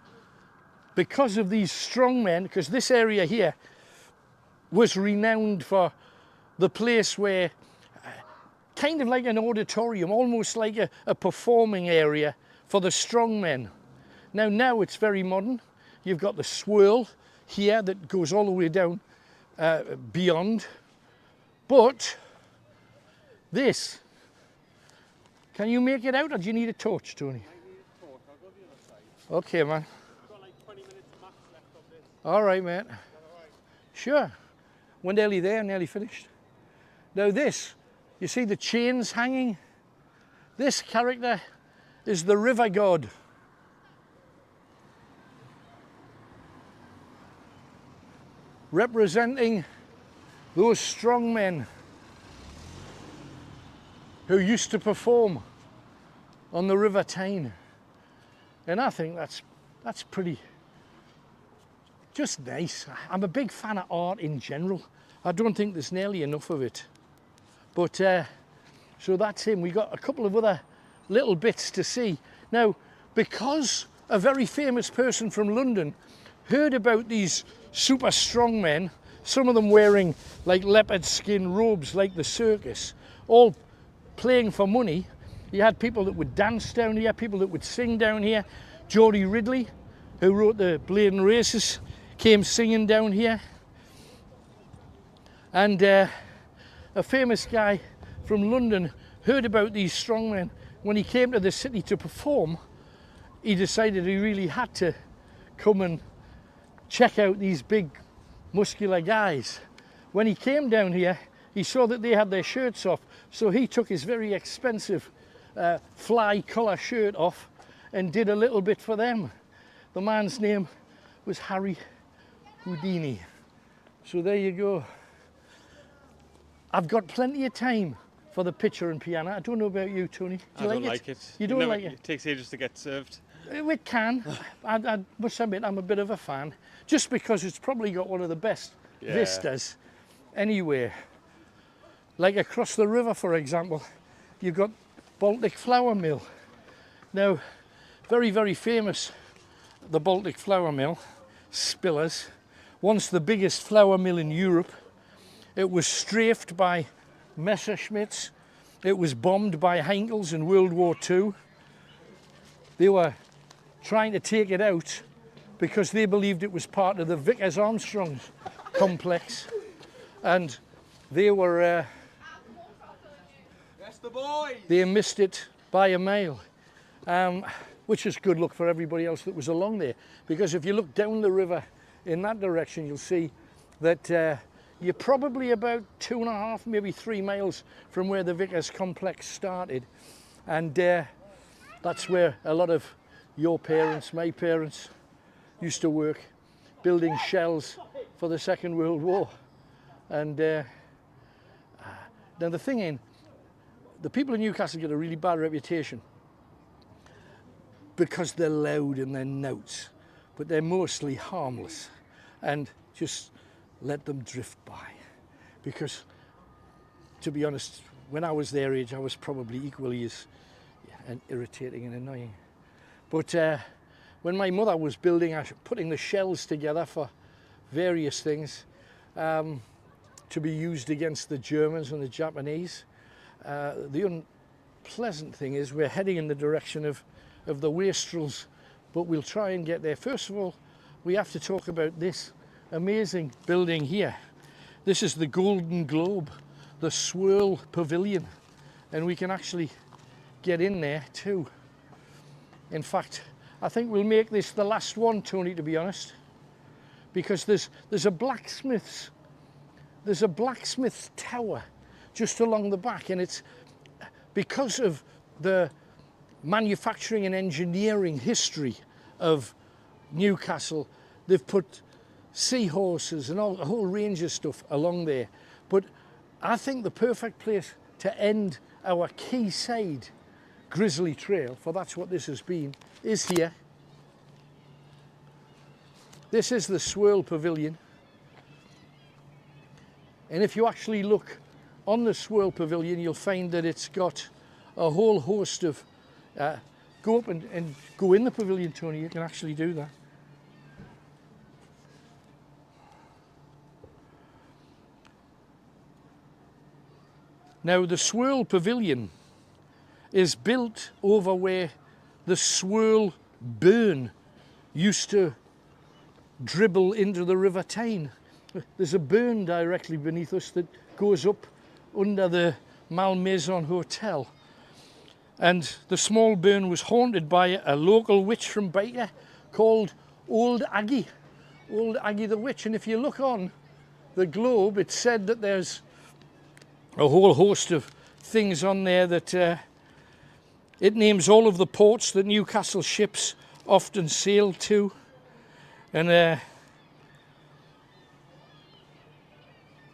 because of these strong men, because this area here was renowned for the place where, kind of like an auditorium, almost like a performing area for the strong men. Now it's very modern. You've got the swirl here that goes all the way down beyond. But this, can you make it out, or do you need a torch, Tony? I need a torch. I'll go the other side. Okay, man. We've got like 20 minutes max left of this. All right, mate. Is that all right? Sure. We're nearly there, nearly finished. Now this, you see the chains hanging? This character is the river god. Representing those strong men who used to perform on the River Tyne. And I think that's pretty, just nice. I'm a big fan of art in general. I don't think there's nearly enough of it. But, so that's him. We got a couple of other little bits to see. Now, because a very famous person from London heard about these super strong men, some of them wearing like leopard skin robes like the circus, all playing for money. You had people that would dance down here, people that would sing down here. Geordie Ridley, who wrote the Bladen Races, came singing down here. And a famous guy from London heard about these strongmen. When he came to the city to perform, he decided he really had to come and check out these big muscular guys. When he came down here, he saw that they had their shirts off, so he took his very expensive fly collar shirt off and did a little bit for them. The man's name was Harry Houdini. So there you go. I've got plenty of time for the pitcher and piano. I don't know about you, Tony. I don't like it. You don't like it? It takes ages to get served. It can. I must admit, I'm a bit of a fan, just because it's probably got one of the best vistas anywhere. Like across the river, for example, you've got Baltic Flour Mill. Now, very, very famous, the Baltic Flour Mill, Spillers. Once the biggest flour mill in Europe. It was strafed by Messerschmitts. It was bombed by Henkels in World War II. They were trying to take it out because they believed it was part of the Vickers Armstrongs complex. And they were... That's the boy! They missed it by a mile. Which is good luck for everybody else that was along there. Because if you look down the river in that direction, you'll see that you're probably about 2.5, maybe 3 miles from where the Vickers complex started. And that's where a lot of your parents, my parents, used to work, building shells for the Second World War. And now the thing is, the people in Newcastle get a really bad reputation because they're loud and they're nouts, but they're mostly harmless. And just let them drift by. Because, to be honest, when I was their age, I was probably equally as irritating and annoying. But when my mother was putting the shells together for various things to be used against the Germans and the Japanese, the unpleasant thing is we're heading in the direction of the wastrels, but we'll try and get there. First of all, we have to talk about this amazing building here. This is the Golden Globe, the Swirl Pavilion, and we can actually get in there too. In fact, I think we'll make this the last one, Tony, to be honest, because there's a blacksmith's tower just along the back, and it's because of the manufacturing and engineering history of Newcastle. They've put seahorses and a whole range of stuff along there. But I think the perfect place to end our quayside Grisly trail, for that's what this has been, is here. This is the Swirl Pavilion. And if you actually look on the Swirl Pavilion, you'll find that it's got a whole host of... go up and go in the pavilion, Tony, you can actually do that. Now, the Swirl Pavilion is built over where the Swirl burn used to dribble into the River Tyne. There's a burn directly beneath us that goes up under the Malmaison Hotel. And the small burn was haunted by a local witch from Baker called Old Aggie the Witch. And if you look on the globe, it's said that there's a whole host of things on there that it names all of the ports that Newcastle ships often sail to. And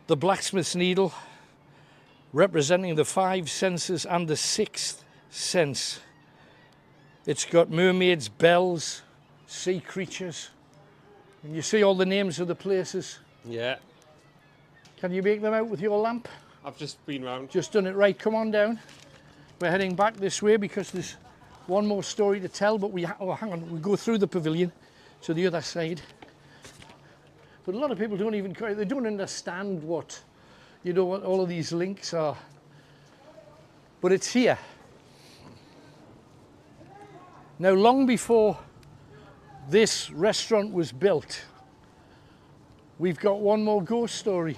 the blacksmith's needle representing the 5 senses and the 6th sense. It's got mermaids, bells, sea creatures. And you see all the names of the places? Yeah. Can you make them out with your lamp? I've just been round. Just done it. Right, come on down. We're heading back this way because there's one more story to tell, but oh, hang on, we go through the pavilion to the other side. But a lot of people don't even, they don't understand what, you know, what all of these links are. But it's here. Now, long before this restaurant was built, we've got one more ghost story,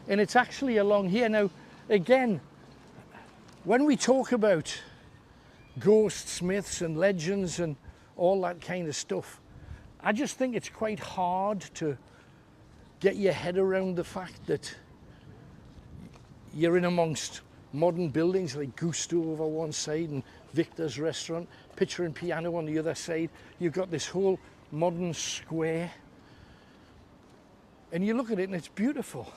and it's actually along here. Now, again, when we talk about ghosts, myths and legends and all that kind of stuff, I just think it's quite hard to get your head around the fact that you're in amongst modern buildings like Gusto over one side and Victor's restaurant, Pitcher and Piano on the other side. You've got this whole modern square, and you look at it and it's beautiful,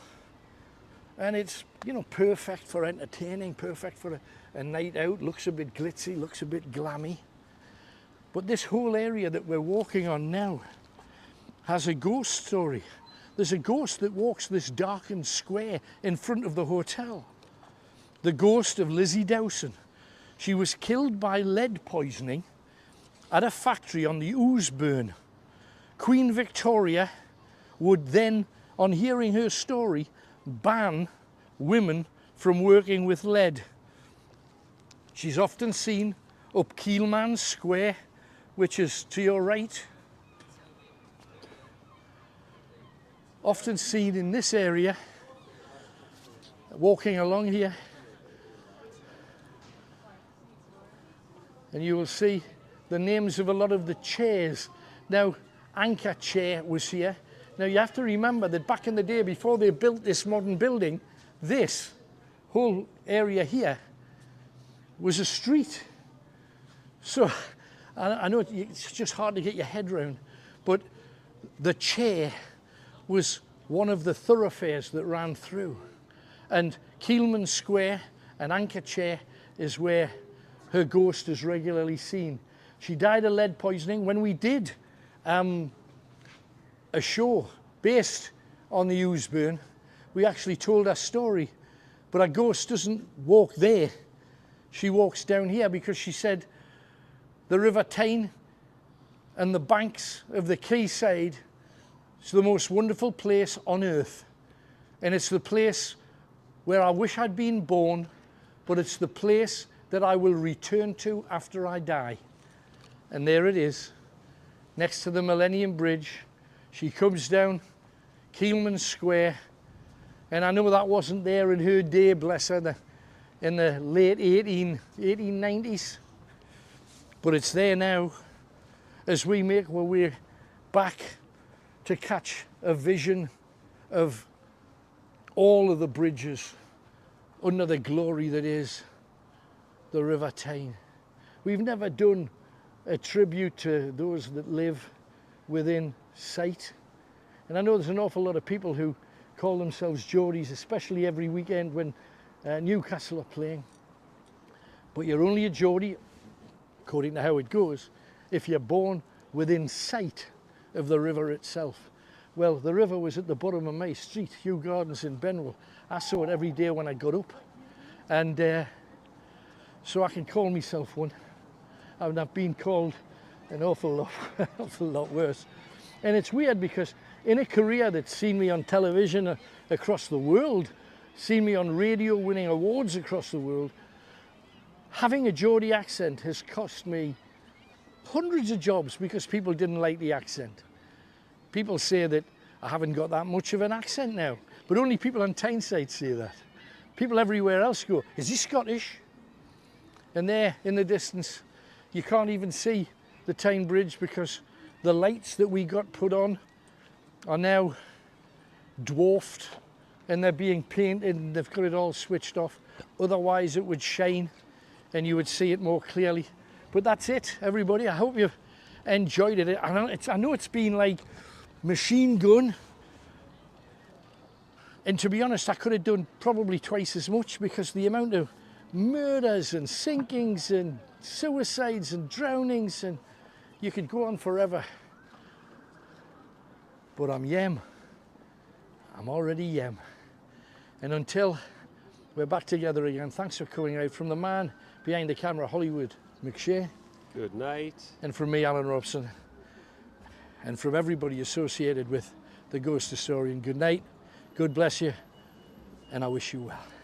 and it's, you know, perfect for entertaining, perfect for a night out. Looks a bit glitzy, looks a bit glammy. But this whole area that we're walking on now has a ghost story. There's a ghost that walks this darkened square in front of the hotel. The ghost of Lizzie Dowson. She was killed by lead poisoning at a factory on the Ouseburn. Queen Victoria would then, on hearing her story, ban women from working with lead. She's often seen up Keelman Square, which is to your right. Often seen in this area, walking along here. And you will see the names of a lot of the chairs. Now, Anchor Chair was here. Now, you have to remember that back in the day, before they built this modern building, this whole area here was a street. So, I know it's just hard to get your head around, but the chair was one of the thoroughfares that ran through. And Keelman Square and Anchor Chair is where her ghost is regularly seen. She died of lead poisoning. When we did a show based on the Ouseburn, we actually told her story, but our ghost doesn't walk there. She walks down here because she said the River Tyne and the banks of the quayside is the most wonderful place on earth. And it's the place where I wish I'd been born, but it's the place that I will return to after I die. And there it is, next to the Millennium Bridge. She comes down Keelman Square, and I know that wasn't there in her day, bless her, in the late 1890s, but it's there now as we make our way back to catch a vision of all of the bridges under the glory that is the River Tyne. We've never done a tribute to those that live within sight. And I know there's an awful lot of people who call themselves Geordies, especially every weekend when Newcastle are playing. But you're only a Geordie, according to how it goes, if you're born within sight of the river itself. Well, the river was at the bottom of my street, Hugh Gardens in Benwell. I saw it every day when I got up. And so I can call myself one. I've been called an awful lot worse. And it's weird because in a career that's seen me on television across the world, seen me on radio winning awards across the world, having a Geordie accent has cost me hundreds of jobs because people didn't like the accent. People say that I haven't got that much of an accent now, but only people on Tyneside say that. People everywhere else go, is he Scottish? And there in the distance, you can't even see the Tyne Bridge because the lights that we got put on are now dwarfed and they're being painted and they've got it all switched off. Otherwise it would shine and you would see it more clearly. But that's it, everybody. I hope you've enjoyed it. I know it's been like machine gun. And to be honest, I could have done probably twice as much because the amount of murders and sinkings and suicides and drownings, and you could go on forever. But I'm yem. I'm already yem. And until we're back together again, thanks for coming out. From the man behind the camera, Hollywood McShea. Good night. And from me, Alan Robson. And from everybody associated with the ghost historian. Good night, God bless you, and I wish you well.